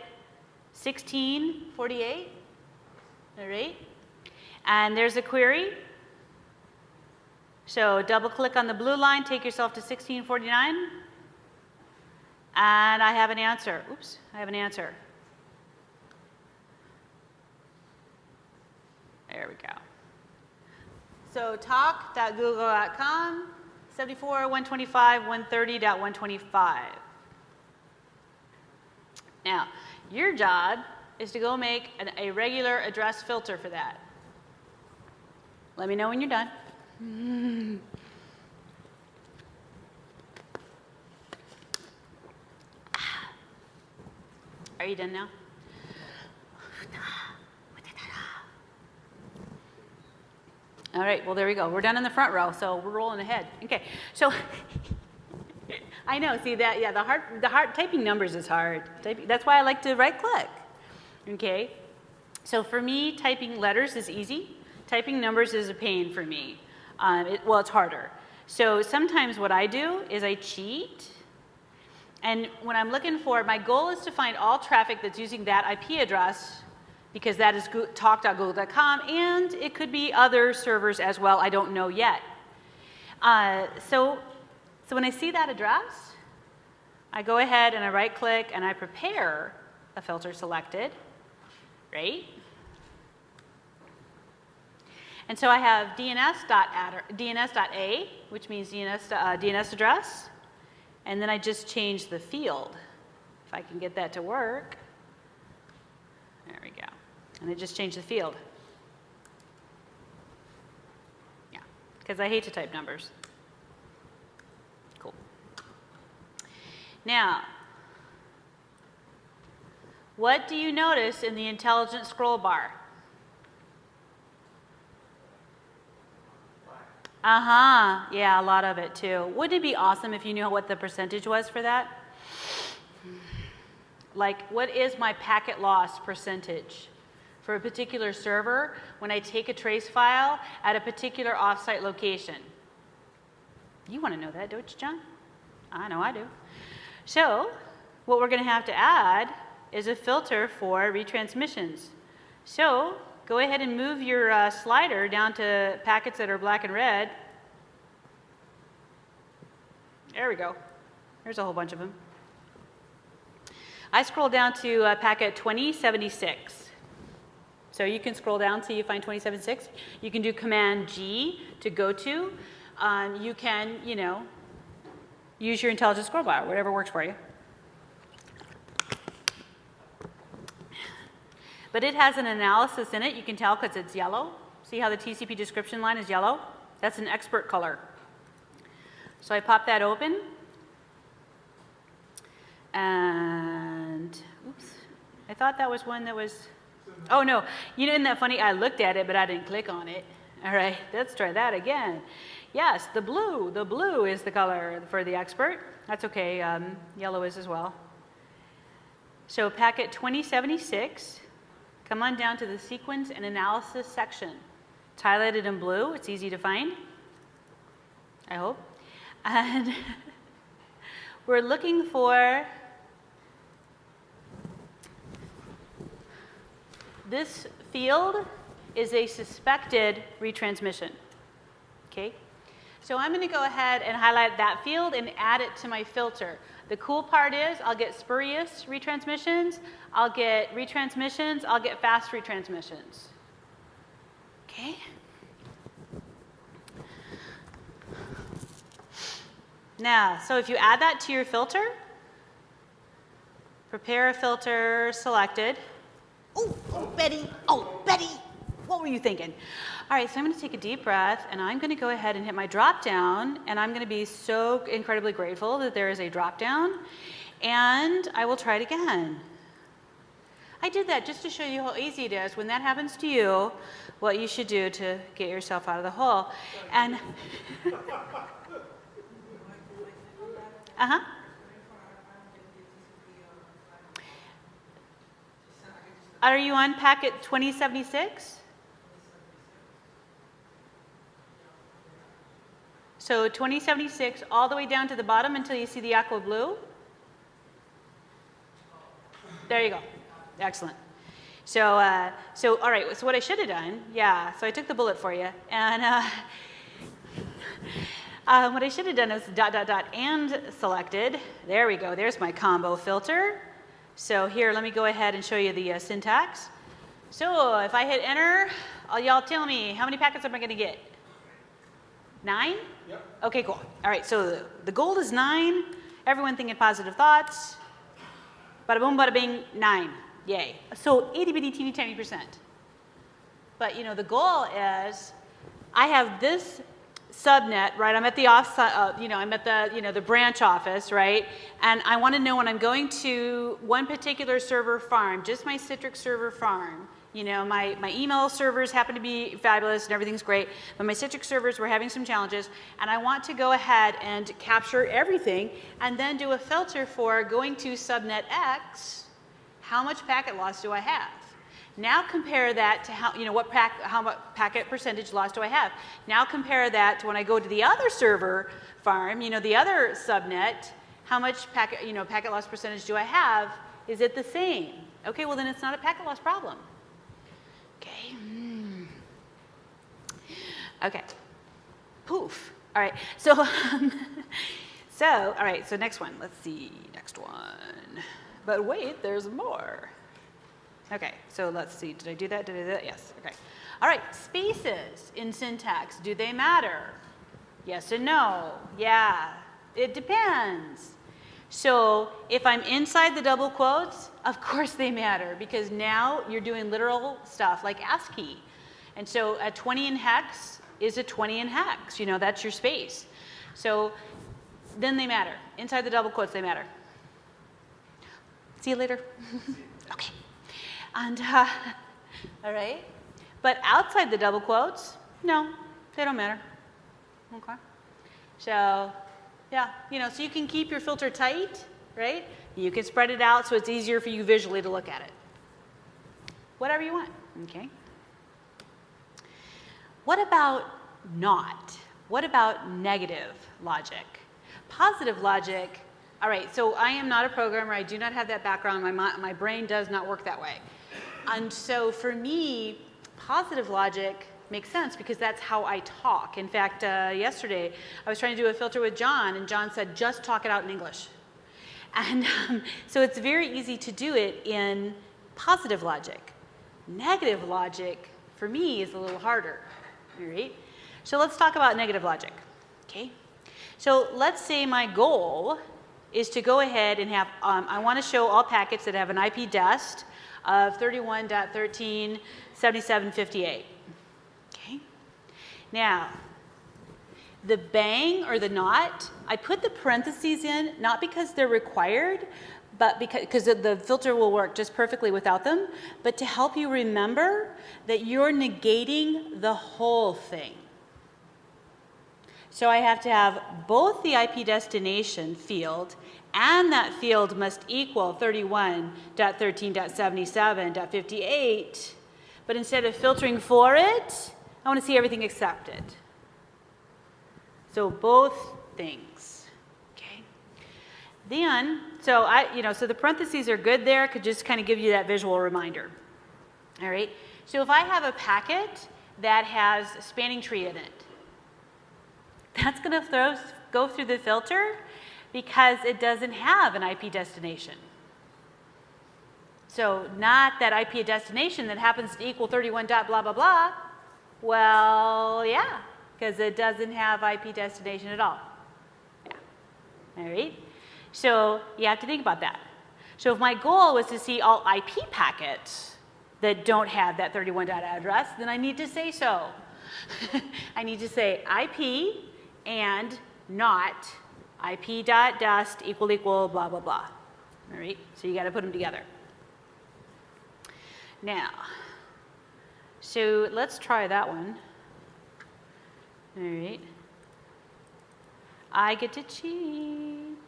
1648, all right? And there's a query. So double click on the blue line, take yourself to 1649. And I have an answer. Oops, I have an answer. There we go. So talk.google.com, 74.125.130.125. Now, your job is to go make a regular address filter for that. Let me know when you're done. Are you done now? All right, well, there we go. We're done in the front row, so we're rolling ahead. Okay, so I know, see that, yeah, the hard typing numbers is hard. That's why I like to right click. Okay, so for me, typing letters is easy. Typing numbers is a pain for me. Well, it's harder. So sometimes what I do is I cheat. And when I'm looking for, my goal is to find all traffic that's using that IP address, because that is talk.google.com, and it could be other servers as well. I don't know yet. So when I see that address, I go ahead and I right click and I prepare a filter selected, right? And so I have DNS.A, which means DNS address. And then I just changed the field. If I can get that to work. There we go. And I just changed the field. Yeah, because I hate to type numbers. Cool. Now, what do you notice in the intelligent scroll bar? Yeah, a lot of it too. Wouldn't it be awesome if you knew what the percentage was for that? Like, what is my packet loss percentage for a particular server when I take a trace file at a particular offsite location? You want to know that, don't you, John? I know I do. So, what we're going to have to add is a filter for retransmissions. So, go ahead and move your slider down to packets that are black and red. There we go. There's a whole bunch of them. I scroll down to packet 2076. So you can scroll down till you find 2076. You can do Command G to go to. You can, use your intelligent scroll bar, whatever works for you. But it has an analysis in it. You can tell because it's yellow. See how the TCP description line is yellow? That's an expert color. So I pop that open. And, oops, I thought that was one that was, oh no, isn't that funny? I looked at it, but I didn't click on it. All right, let's try that again. Yes, the blue is the color for the expert. That's okay, yellow is as well. So packet 2076, come on down to the sequence and analysis section. It's highlighted in blue, it's easy to find, I hope. And we're looking for this field is a suspected retransmission. Okay? So I'm going to go ahead and highlight that field and add it to my filter. The cool part is I'll get spurious retransmissions, I'll get retransmissions, I'll get fast retransmissions. Okay? Now, so if you add that to your filter, prepare a filter selected. Oh, Betty, what were you thinking? All right, so I'm going to take a deep breath, and I'm going to go ahead and hit my drop down, and I'm going to be so incredibly grateful that there is a drop down, and I will try it again. I did that just to show you how easy it is when that happens to you, what you should do to get yourself out of the hole. And Are you on packet 2076? So 2076 all the way down to the bottom until you see the aqua blue. There you go. Excellent. So all right, so what I should have done, so I took the bullet for you. And what I should have done is ... and selected. There we go. There's my combo filter. So here, let me go ahead and show you the syntax. So if I hit enter, y'all tell me, how many packets am I going to get? 9? Yep. Okay, cool. All right, so the goal is 9. Everyone thinking positive thoughts. Bada boom, bada bing, 9. Yay. So itty bitty teeny tiny percent. But the goal is I have this subnet, right? I'm at the I'm at the, the branch office, right? And I want to know when I'm going to one particular server farm, just my Citrix server farm. My email servers happen to be fabulous and everything's great, but my Citrix servers were having some challenges, and I want to go ahead and capture everything and then do a filter for going to subnet X, how much packet loss do I have? Now compare that to how much packet percentage loss do I have? Now compare that to when I go to the other server farm, the other subnet, how much packet, packet loss percentage do I have? Is it the same? Okay, well then it's not a packet loss problem. Okay. Okay. Poof. All right. So, all right. So next one. Let's see. Next one. But wait, there's more. Okay, so let's see. Did I do that? Yes. Okay. All right, spaces in syntax, do they matter? Yes and no. Yeah, it depends. So if I'm inside the double quotes, of course they matter, because now you're doing literal stuff like ASCII. And so a 20 in hex is a 20 in hex. You know, that's your space. So then they matter. Inside the double quotes, they matter. See you later. Okay. And, all right. But outside the double quotes, no, they don't matter. Okay. So, yeah, you know, so you can keep your filter tight, right? You can spread it out so it's easier for you visually to look at it. Whatever you want, okay? What about not? What about negative logic? Positive logic, all right, so I am not a programmer. I do not have that background. My brain does not work that way. And so for me, positive logic makes sense because that's how I talk. In fact, yesterday I was trying to do a filter with John, and John said, just talk it out in English. And so it's very easy to do it in positive logic. Negative logic, for me, is a little harder. All right? So let's talk about negative logic. Okay? So let's say my goal is to go ahead and have, I want to show all packets that have an IP dest of 31.13.77.58. Okay? Now, the bang or the not, I put the parentheses in, not because they're required, but because the filter will work just perfectly without them, but to help you remember that you're negating the whole thing. So I have to have both the IP destination field and that field must equal 31.13.77.58, but instead of filtering for it, I want to see everything except it. So both things, okay? Then, so so the parentheses are good there, could just kind of give you that visual reminder. All right, so if I have a packet that has a spanning tree in it, that's going to go through the filter because it doesn't have an IP destination. So not that IP destination that happens to equal 31 dot blah, blah, blah. Well, yeah, because it doesn't have IP destination at all. Yeah. All right? So you have to think about that. So if my goal was to see all IP packets that don't have that 31 dot address, then I need to say so. I need to say IP and not IP dot dest equal blah, blah, blah. All right? So you got to put them together. Now, so let's try that one. All right. I get to cheat.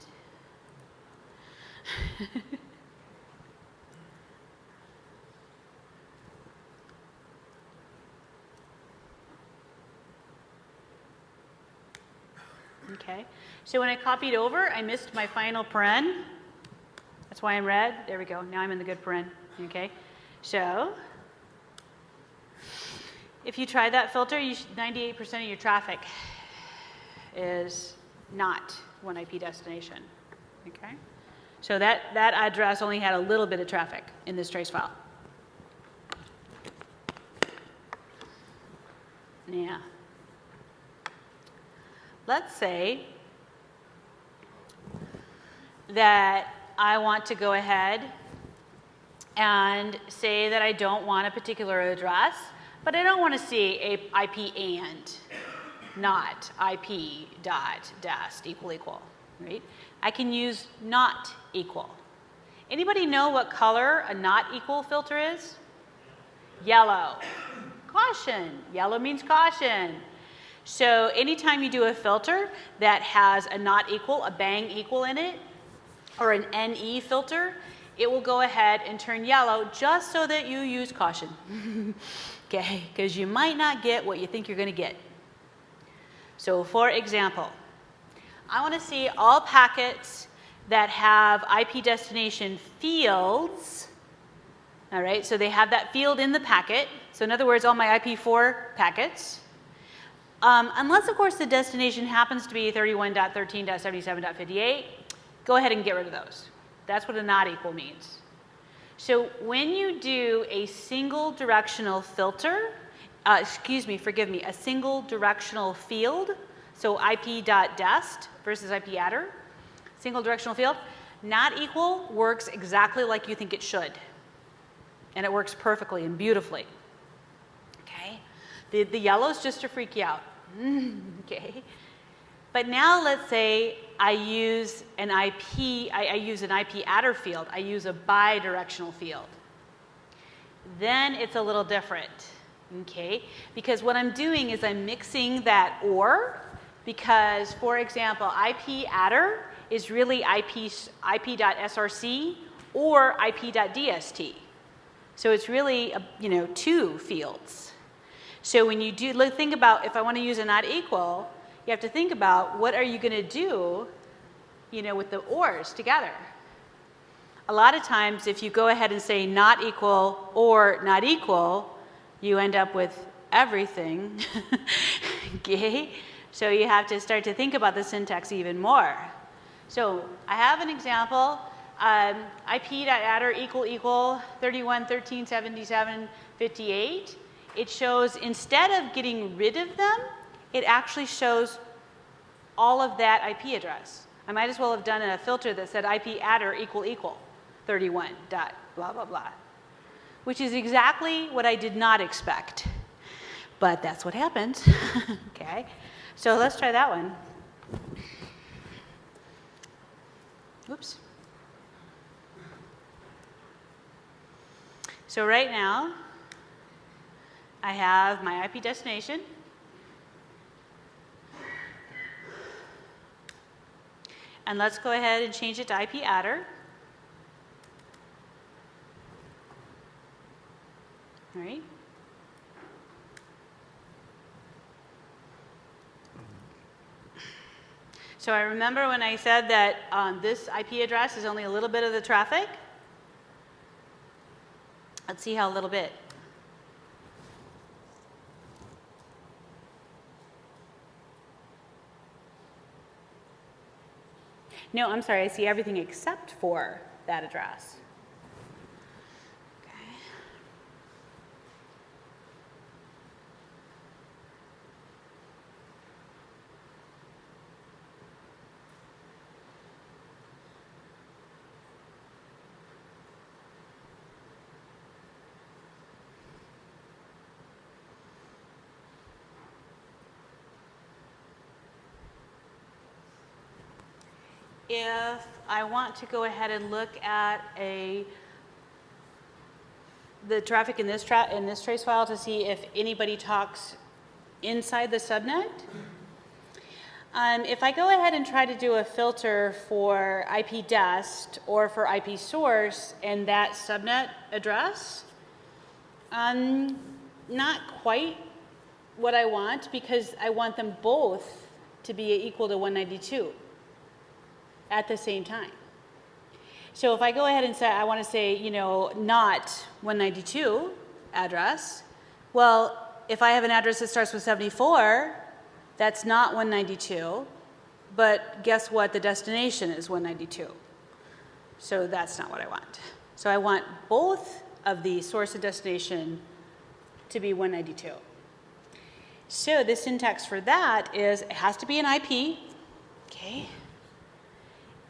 Okay. So when I copied over, I missed my final paren. That's why I'm red. There we go. Now I'm in the good paren. Okay. So if you try that filter, 98% of your traffic is not one IP destination. Okay? So that address only had a little bit of traffic in this trace file. Yeah. Let's say that I want to go ahead and say that I don't want a particular address, but I don't want to see a IP and, not IP dot dest equal, right? I can use not equal. Anybody know what color a not equal filter is? Yellow. Caution. Yellow means caution. So anytime you do a filter that has a not equal, a bang equal in it, or an NE filter, it will go ahead and turn yellow just so that you use caution. Okay, because you might not get what you think you're going to get. So for example, I want to see all packets that have IP destination fields. All right, so they have that field in the packet. So in other words, all my IP4 packets. Unless, of course, the destination happens to be 31.13.77.58, go ahead and get rid of those. That's what a not equal means. So when you do a single directional filter, forgive me, a single directional field, so IP.dest versus IP-adder, single directional field, not equal works exactly like you think it should. And it works perfectly and beautifully. Okay? The yellow's just to freak you out. Okay? But now let's say I use an IP-adder field. I use a bidirectional field. Then it's a little different. Okay? Because what I'm doing is I'm mixing that OR, because, for example, IP-adder is really IP.src or IP.dst. So it's really, two fields. So when you think about, if I want to use a not equal, you have to think about what are you going to do, with the ORs together. A lot of times, if you go ahead and say not equal or not equal, you end up with everything. Okay? So you have to start to think about the syntax even more. So I have an example. IP.adder = 31, 13, 77, 58. It shows, instead of getting rid of them, it actually shows all of that IP address. I might as well have done a filter that said IP-adder = 31 dot blah, blah, blah, which is exactly what I did not expect. But that's what happened. Okay, so let's try that one. Oops. So right now, I have my IP destination. And let's go ahead and change it to IP-adder. All right. So I remember when I said that this IP address is only a little bit of the traffic. Let's see how little bit. No, I'm sorry, I see everything except for that address. Okay. If I want to go ahead and look at the traffic in this trace file to see if anybody talks inside the subnet, if I go ahead and try to do a filter for IP dest or for IP source and that subnet address, not quite what I want, because I want them both to be equal to 192. At the same time. So if I go ahead and say, I want to say, not 192 address, well, if I have an address that starts with 74, that's not 192, but guess what? The destination is 192. So that's not what I want. So I want both of the source and destination to be 192. So the syntax for that is, it has to be an IP, okay?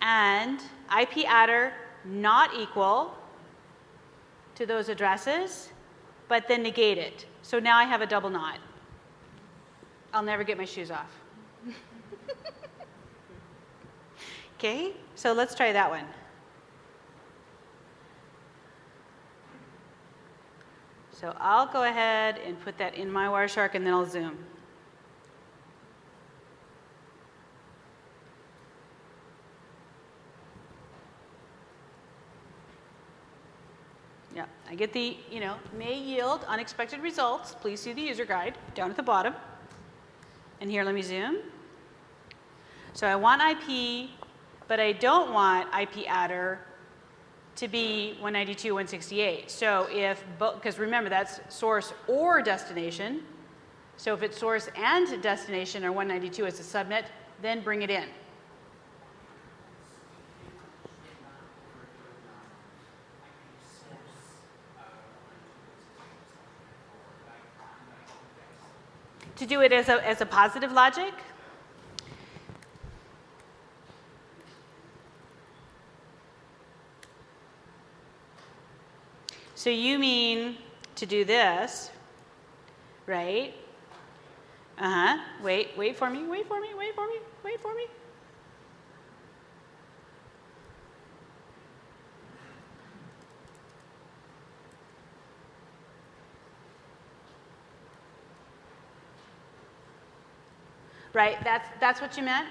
And IP-adder not equal to those addresses, but then negate it. So now I have a double not. I'll never get my shoes off. Okay, so let's try that one. So I'll go ahead and put that in my Wireshark, and then I'll zoom. Yeah, I get the, may yield unexpected results. Please see the user guide down at the bottom. And here, let me zoom. So I want IP, but I don't want IP-adder to be 192, 168. So if, because remember, that's source or destination. So if it's source and destination are 192 as a subnet, then bring it in. to do it as a positive logic. So you mean to do this, right? Wait for me, wait for me, wait for me, wait for me. Right, that's what you meant?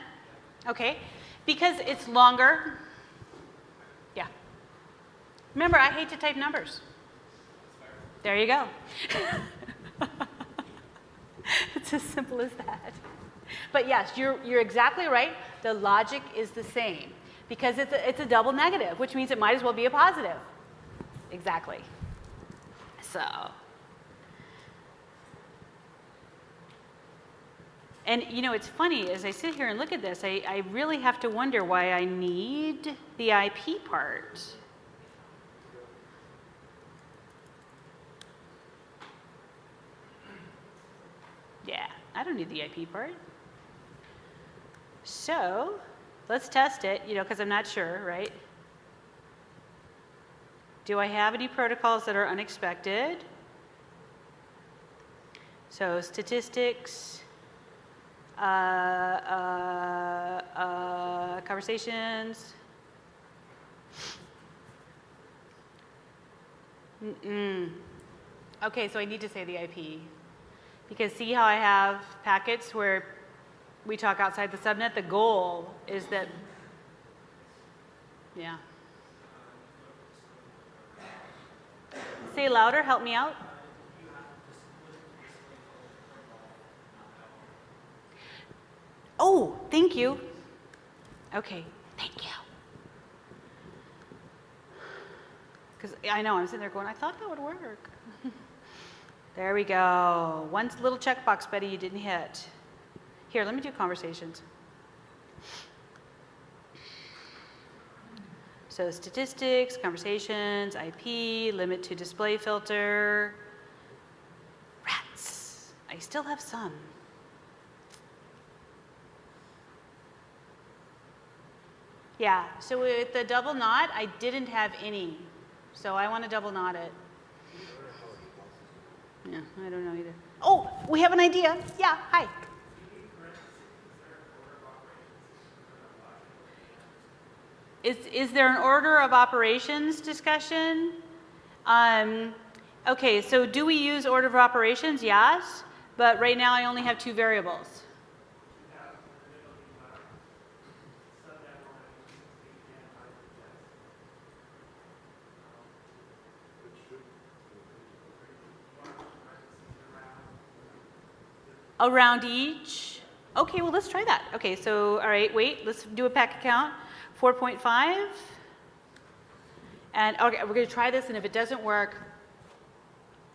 Okay, because it's longer. Yeah. Remember, I hate to type numbers. There you go. It's as simple as that. But yes, you're exactly right. The logic is the same because it's a double negative, which means it might as well be a positive. Exactly. So. And you know, it's funny, as I sit here and look at this, I really have to wonder why I need the IP part. Yeah, I don't need the IP part. So let's test it, you know, because I'm not sure, right? Do I have any protocols that are unexpected? So statistics, conversations. Okay, so I need to say the IP. Because see how I have packets where we talk outside the subnet? The goal is that, yeah. Say louder, help me out. Oh, thank you. Okay, thank you. Because I know, I'm sitting there going, I thought that would work. There we go. One little checkbox, Betty, you didn't hit. Here, let me do conversations. So statistics, conversations, IP, limit to display filter. Rats. I still have some. Yeah, so with the double knot, I didn't have any. So I want to double knot it. Yeah, I don't know either. Oh, we have an idea. Yeah, hi. Is there an order of operations discussion? Okay, so do we use order of operations? Yes, but right now I only have 2 variables. Around each? Okay, well, let's try that. Okay, so, all right, wait, let's do a packet count. 4.5. And, okay, we're going to try this, and if it doesn't work,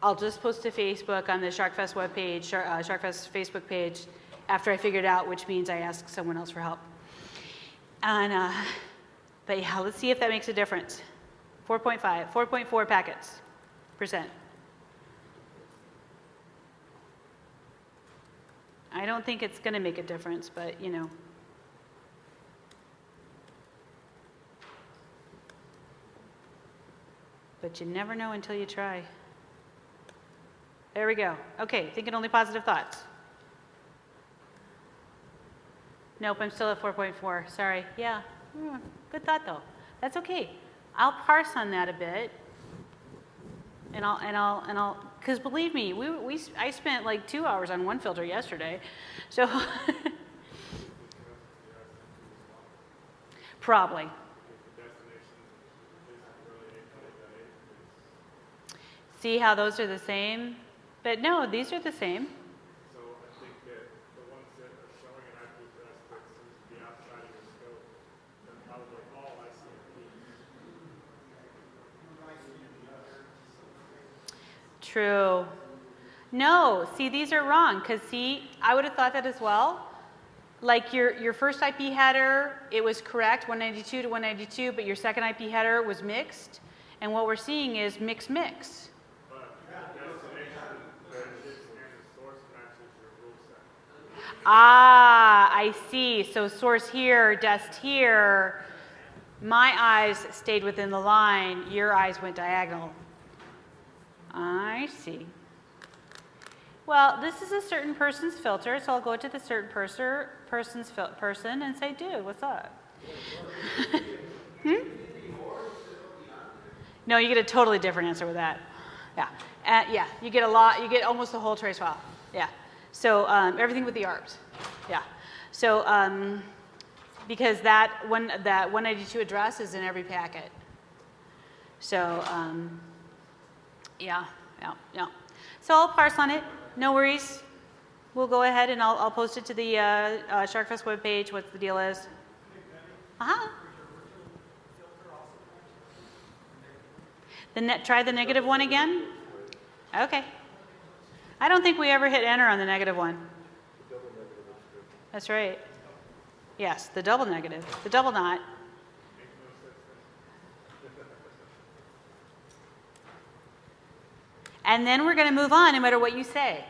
I'll just post to Facebook on the SharkFest webpage, SharkFest Facebook page, after I figure it out, which means I ask someone else for help. And, but yeah, let's see if that makes a difference. 4.5, 4.4 packets %. I don't think it's going to make a difference, but you know. But you never know until you try. There we go. Okay, thinking only positive thoughts. Nope, I'm still at 4.4. Sorry. Yeah, good thought though. That's okay. I'll parse on that a bit, and I'll. Because believe me, I spent like 2 hours on one filter yesterday, so probably. See how those are the same? But no, these are the same. So I think that the ones that are showing an IP address that seems to be outside of your scope, they're probably all ICMP. True. No, see, these are wrong, because see, I would have thought that as well. Like your first IP header, it was correct, 192 to 192, but your second IP header was mixed. And what we're seeing is mix. But the destination, the source matches your rule set. Ah, I see. So source here, dest here. My eyes stayed within the line. Your eyes went diagonal. I see. Well, this is a certain person's filter, so I'll go to the certain person's person and say, dude, what's up? No, you get a totally different answer with that. Yeah, yeah, you get a lot. You get almost the whole trace file. Yeah. So everything with the ARBs. Yeah. So because that 192 address is in every packet. So yeah. So I'll parse on it. No worries. We'll go ahead and I'll post it to the SharkFest webpage. What the deal is. Try the negative one again. Okay. I don't think we ever hit enter on the negative one. That's right. Yes, the double negative, the double not. And then we're going to move on no matter what you say.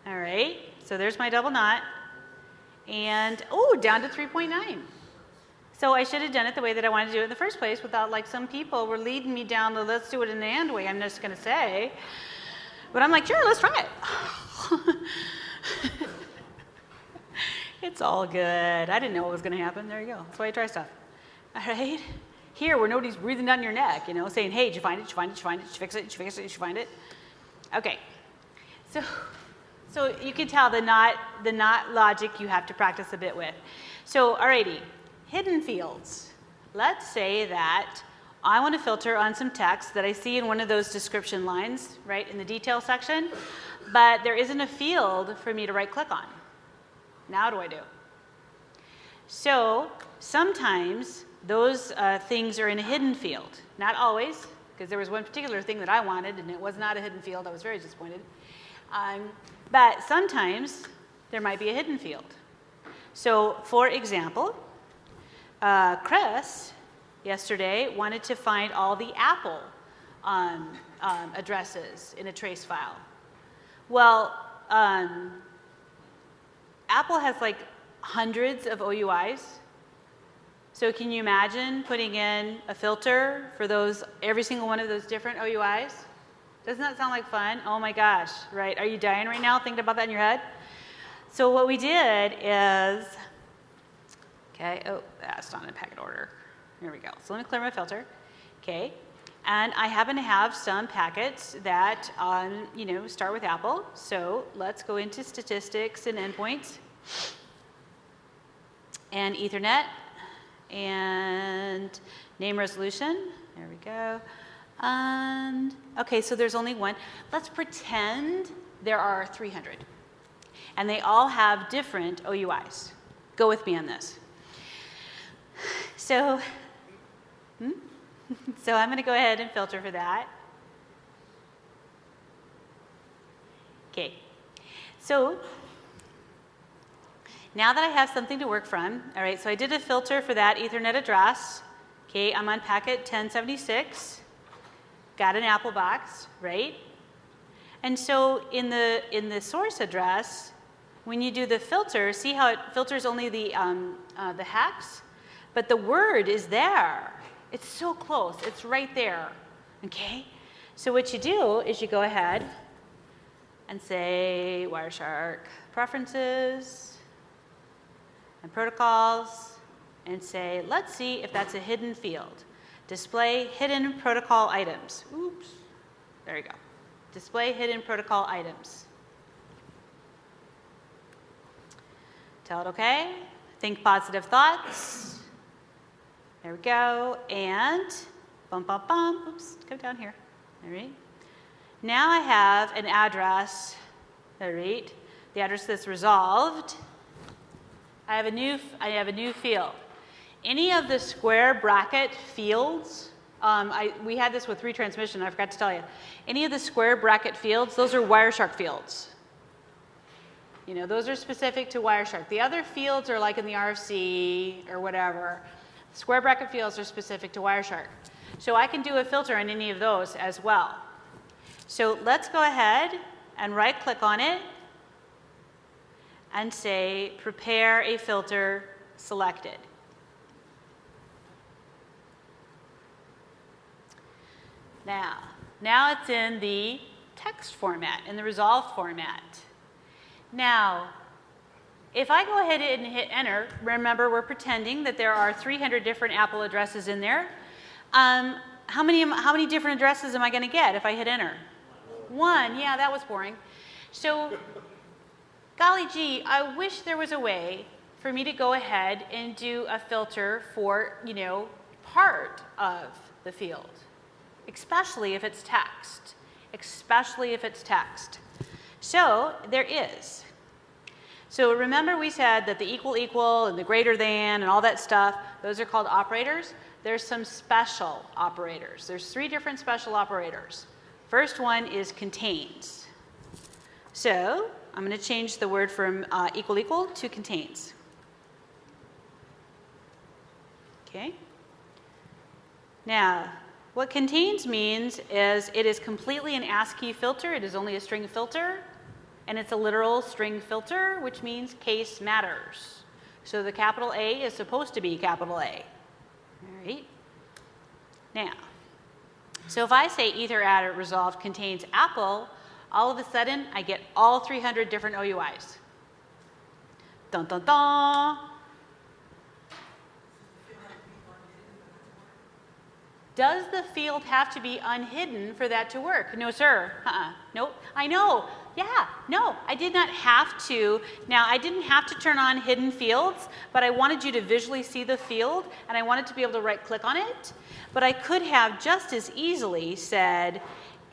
All right, so there's my double not. And, oh, down to 3.9. So I should have done it the way that I wanted to do it in the first place without, like, some people were leading me down the let's do it in the AND way, I'm just going to say. But I'm like, sure, let's try it. It's all good. I didn't know what was going to happen. There you go. That's why I try stuff. All right. Here, where nobody's breathing down your neck, you know, saying, hey, did you find it? Did you find it? Did you find it? Did you fix it? Did you fix it? Did you find it? Okay. So you can tell the not logic you have to practice a bit with. So, alrighty. Hidden fields. Let's say that I want to filter on some text that I see in one of those description lines, right, in the detail section, but there isn't a field for me to right click on. Now what do I do? So sometimes those things are in a hidden field. Not always, because there was one particular thing that I wanted and it was not a hidden field. I was very disappointed. But sometimes there might be a hidden field. So for example, Chris yesterday wanted to find all the Apple addresses in a trace file. Well, Apple has like hundreds of OUIs. So can you imagine putting in a filter for those, every single one of those different OUIs? Doesn't that sound like fun? Oh my gosh, right? Are you dying right now thinking about that in your head? So what we did is, okay, oh, that's not in packet order. Here we go. So let me clear my filter. Okay, and I happen to have some packets that, start with Apple. So let's go into statistics and endpoints, and Ethernet, and name resolution. There we go. And okay, so there's only one. Let's pretend there are 300, and they all have different OUIs. Go with me on this. So, so I'm going to go ahead and filter for that. Okay. So now that I have something to work from, all right, so I did a filter for that Ethernet address. Okay, I'm on packet 1076. Got an Apple box, right? And so in the source address, when you do the filter, see how it filters only the hex? But the word is there. It's so close. It's right there. Okay? So what you do is you go ahead and say Wireshark preferences and protocols and say, let's see if that's a hidden field. Display hidden protocol items. Oops. There you go. Display hidden protocol items. Tell it okay. Think positive thoughts. There we go. And bump, bump, bump. Oops. Go down here. All right. Now I have an address. All right. The address that's resolved. I have a new field. Any of the square bracket fields, we had this with retransmission, I forgot to tell you. Any of the square bracket fields, those are Wireshark fields. You know, those are specific to Wireshark. The other fields are like in the RFC or whatever. Square bracket fields are specific to Wireshark. So I can do a filter on any of those as well. So let's go ahead and right click on it and say prepare a filter selected. Now it's in the text format, in the resolved format. Now, if I go ahead and hit enter, remember we're pretending that there are 300 different Apple addresses in there. How many different addresses am I going to get if I hit enter? One. Yeah, that was boring. So, golly gee, I wish there was a way for me to go ahead and do a filter for, you know, part of the field, especially if it's text. Especially if it's text. So, there is. So remember we said that the equal and the greater than and all that stuff, those are called operators. There's some special operators. There's 3 different special operators. First one is contains. So I'm going to change the word from equal to contains. Okay. Now, what contains means is it is completely an ASCII filter. It is only a string filter. And it's a literal string filter, which means case matters. So the capital A is supposed to be capital A. All right. Now, so if I say ether adder resolved contains Apple, all of a sudden I get all 300 different OUIs. Dun dun dun. Does the field have to be unhidden for that to work? No, sir. Nope. I know. Yeah, no, I did not have to. Now, I didn't have to turn on hidden fields, but I wanted you to visually see the field, and I wanted to be able to right-click on it. But I could have just as easily said,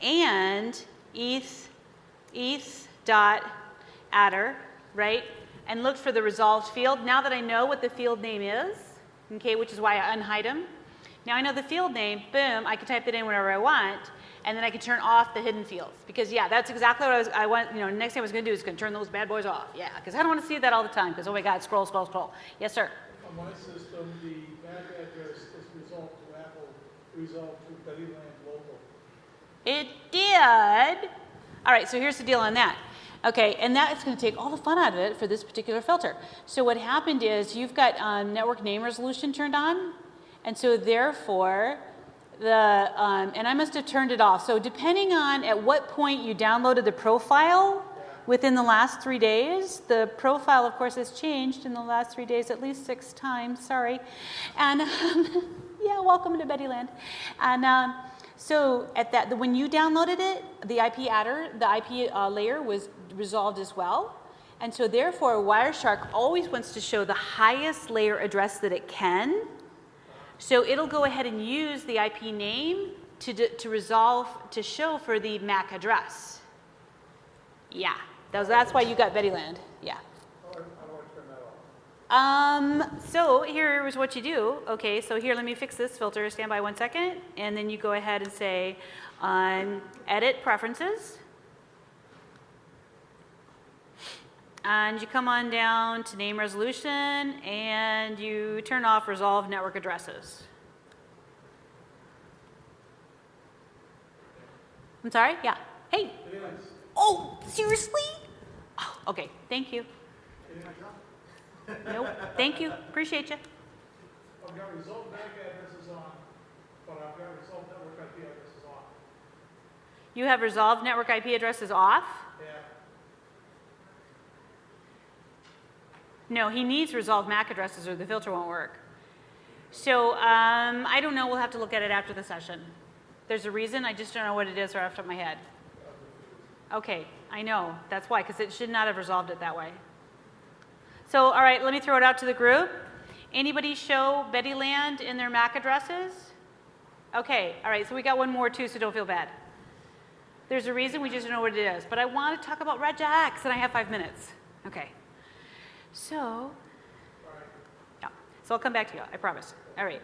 and eth dot adder, right, and looked for the resolved field. Now that I know what the field name is, okay, which is why I unhide them. Now I know the field name, boom, I can type that in whenever I want, and then I can turn off the hidden fields. Because yeah, that's exactly what I want, you know, next thing I was going to do is going to turn those bad boys off. Yeah, because I don't want to see that all the time, because oh my God, scroll, scroll, scroll. Yes, sir? On my system, the MAC address is resolved to Apple, resolved to Betty Land local. It did. All right, so here's the deal on that. Okay, and that is going to take all the fun out of it for this particular filter. So what happened is you've got network name resolution turned on, and so therefore, and I must have turned it off. So depending on at what point you downloaded the profile within the last 3 days, the profile, of course, has changed in the last 3 days at least 6 times. Sorry, and yeah, welcome to Betty Land. And so at that, when you downloaded it, the IP adder, the IP layer was resolved as well. And so therefore, Wireshark always wants to show the highest layer address that it can. So it'll go ahead and use the IP name to resolve, to show for the MAC address. Yeah, that's why you got Betty Land. Yeah. How do I turn that off? So here's what you do. Okay, so here, let me fix this filter. Stand by 1 second. And then you go ahead and say, edit preferences. And you come on down to name resolution, and you turn off resolve network addresses. I'm sorry? Yeah. Hey. Yes. Oh, seriously? Oh, okay. Thank you. Nope. Thank you. Appreciate you. I've got resolved MAC addresses on, but I've got resolved network IP addresses off. You have resolved network IP addresses off? Yeah. No, he needs resolved MAC addresses or the filter won't work. So I don't know. We'll have to look at it after the session. There's a reason. I just don't know what it is right off the top of my head. Okay, I know. That's why, because it should not have resolved it that way. So, all right, let me throw it out to the group. Anybody show Betty Land in their MAC addresses? Okay, all right, so we got one more too, so don't feel bad. There's a reason, we just don't know what it is. But I want to talk about Regex, and I have 5 minutes. Okay. So, yeah, so I'll come back to you, I promise. All right.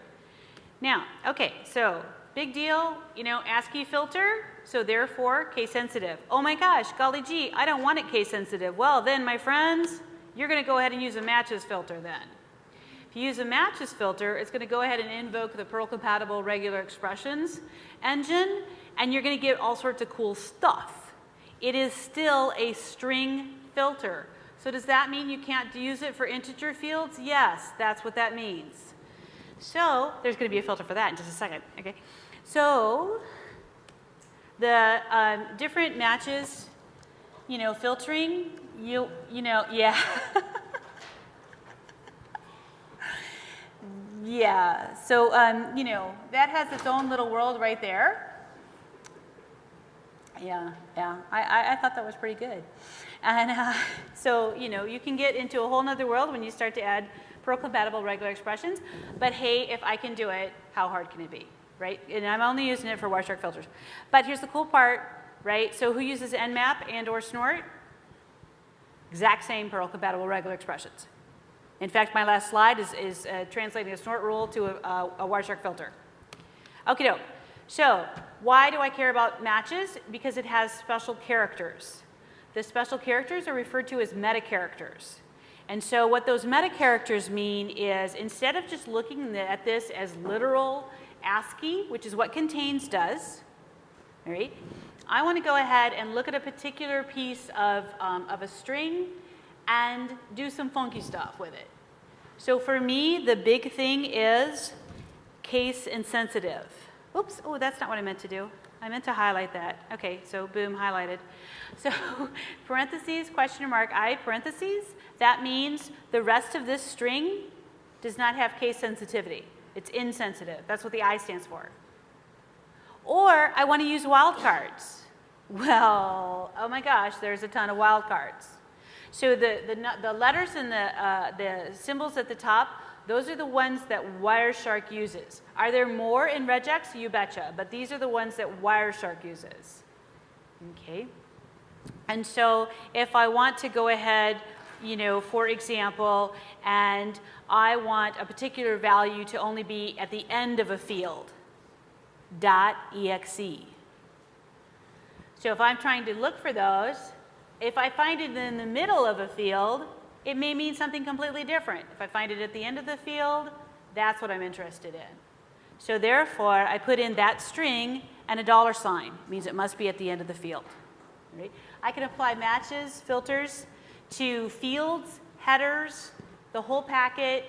Now, okay, so big deal, you know, ASCII filter, so therefore case sensitive. Oh my gosh, golly gee, I don't want it case sensitive. Well then, my friends, you're going to go ahead and use a matches filter then. If you use a matches filter, it's going to go ahead and invoke the Perl compatible regular expressions engine, and you're going to get all sorts of cool stuff. It is still a string filter. So does that mean you can't use it for integer fields? Yes, that's what that means. So there's going to be a filter for that in just a second. Okay. So the different matches, filtering, yeah. Yeah, so, that has its own little world right there. Yeah, I thought that was pretty good. And so, you can get into a whole nother world when you start to add Perl-compatible regular expressions. But hey, if I can do it, how hard can it be, right? And I'm only using it for Wireshark filters. But here's the cool part, right? So who uses Nmap and or snort? Exact same Perl-compatible regular expressions. In fact, my last slide is translating a snort rule to a Wireshark filter. Okie doke. So why do I care about matches? Because it has special characters. The special characters are referred to as meta characters. And so what those meta characters mean is instead of just looking at this as literal ASCII, which is what contains does, all right, I want to go ahead and look at a particular piece of a string and do some funky stuff with it. So for me, the big thing is case insensitive. Oops, oh, that's not what I meant to do. I meant to highlight that. Okay, so boom, highlighted. So parentheses, question mark, I, parentheses, that means the rest of this string does not have case sensitivity. It's insensitive. That's what the I stands for. Or I want to use wildcards. Well, oh my gosh, there's a ton of wildcards. So the letters and the symbols at the top, those are the ones that Wireshark uses. Are there more in Regex? You betcha. But these are the ones that Wireshark uses. Okay. And so if I want to go ahead, for example, and I want a particular value to only be at the end of a field, .exe. So if I'm trying to look for those, if I find it in the middle of a field, it may mean something completely different. If I find it at the end of the field, that's what I'm interested in. So therefore, I put in that string and a $sign. It means it must be at the end of the field. Right? I can apply matches, filters to fields, headers, the whole packet.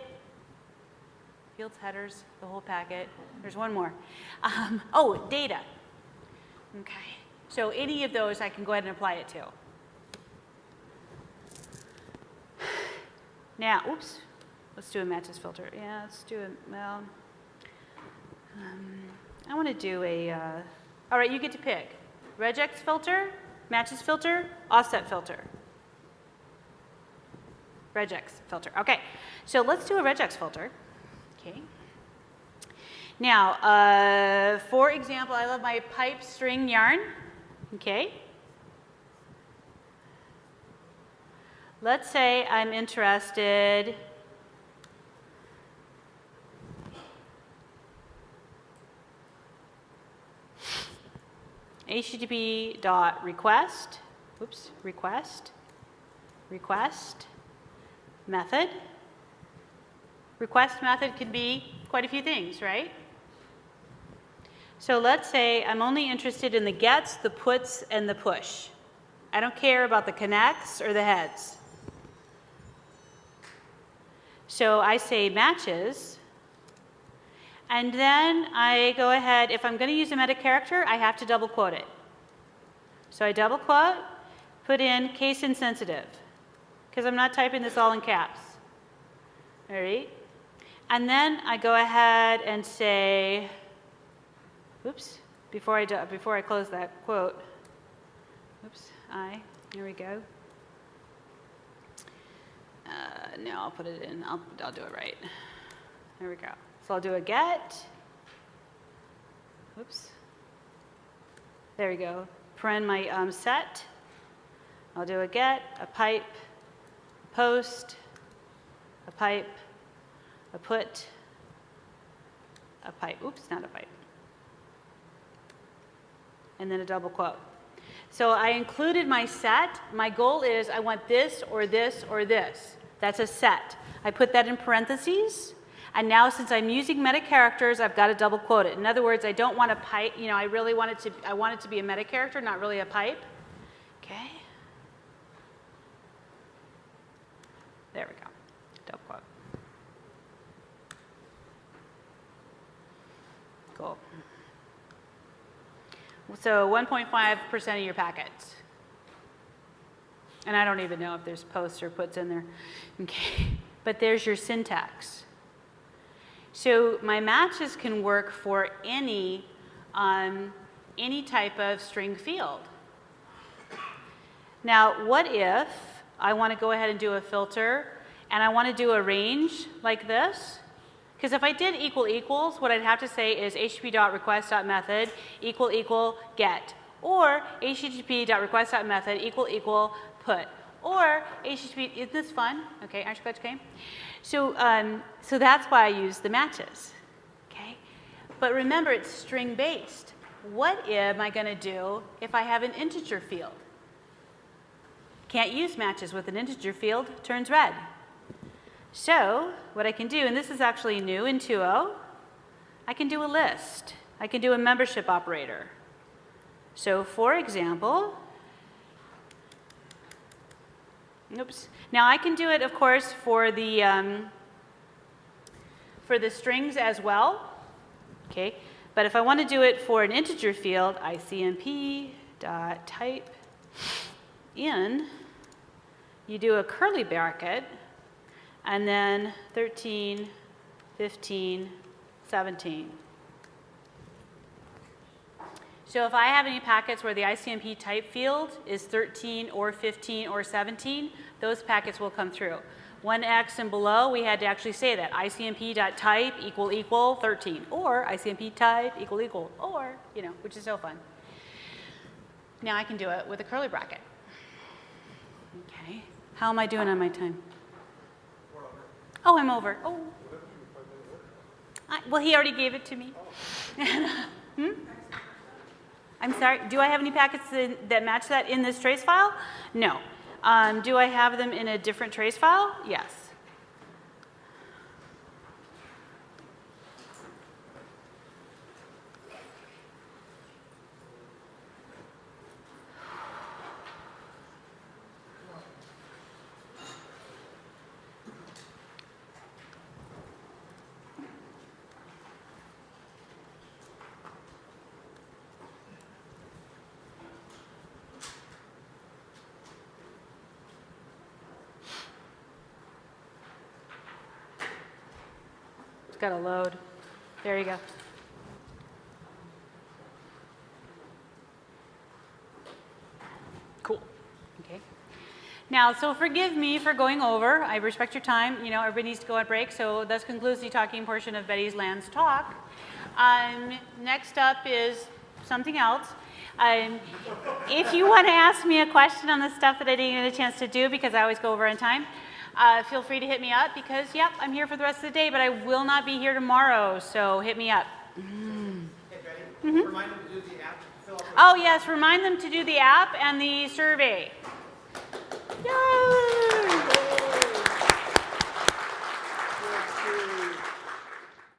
Fields, headers, the whole packet. There's one more. Data. Okay. So any of those I can go ahead and apply it to. Now, oops, let's do a matches filter. Yeah, let's do it. Well, I want to do a, all right, you get to pick. Regex filter, matches filter, offset filter. Regex filter. Okay, so let's do a regex filter. Okay. Now, for example, I love my pipe string yarn. Okay. Let's say I'm interested http.request, request method. Request method can be quite a few things, right? So let's say I'm only interested in the gets, the puts, and the push. I don't care about the connects or the heads. So I say matches, and then I go ahead, if I'm going to use a meta character, I have to double quote it. So I double quote, put in case insensitive, because I'm not typing this all in caps. All right? And then I go ahead and say, oops, before I close that quote, oops, here we go. No, I'll put it in, I'll do it right. There we go. So I'll do a get. Oops. There we go. Paren my set. I'll do a get, a pipe, a post, a pipe, a put, a pipe. Oops, not a pipe. And then a double quote. So I included my set. My goal is I want this or this or this. That's a set. I put that in parentheses. And now since I'm using meta characters, I've got to double quote it. In other words, I don't want a pipe, you know, I want it to be a meta character, not really a pipe. Okay. There we go. Double quote. Cool. So 1.5% of your packets. And I don't even know if there's posts or puts in there. Okay. But there's your syntax. So my matches can work for any type of string field. Now, what if I want to go ahead and do a filter and I want to do a range like this? Because if I did equals, what I'd have to say is http.request.method =get, or http.request.method =put, or http, isn't this fun? Okay, aren't you glad you came? So, so that's why I use the matches, okay? But remember, it's string-based. What am I going to do if I have an integer field? Can't use matches with an integer field, turns red. So what I can do, and this is actually new in 2.0, I can do a list. I can do a membership operator. So for example, oops. Now I can do it, of course, for the strings as well. Okay, but if I want to do it for an integer field, icmp.type in, you do a curly bracket, and then 13, 15, 17. So if I have any packets where the ICMP type field is 13 or 15 or 17, those packets will come through. 1x and below, we had to actually say that, icmp.type == 13, or icmp type == or, you know, which is so fun. Now I can do it with a curly bracket. Okay, how am I doing on my time? Oh, I'm over. Oh. Well, he already gave it to me. I'm sorry, do I have any packets that match that in this trace file? No. Do I have them in a different trace file? Yes. Got to load. There you go. Cool. Okay. Now, so forgive me for going over. I respect your time. You know, everybody needs to go on break. So this concludes the talking portion of Betty's Land's talk. Next up is something else. If you want to ask me a question on the stuff that I didn't get a chance to do, because I always go over on time, feel free to hit me up because, yep, I'm here for the rest of the day, but I will not be here tomorrow, so hit me up. Hey, Betty, remind them to do the app. Fill out Oh, yes, remind them to do the app and the survey. Yay!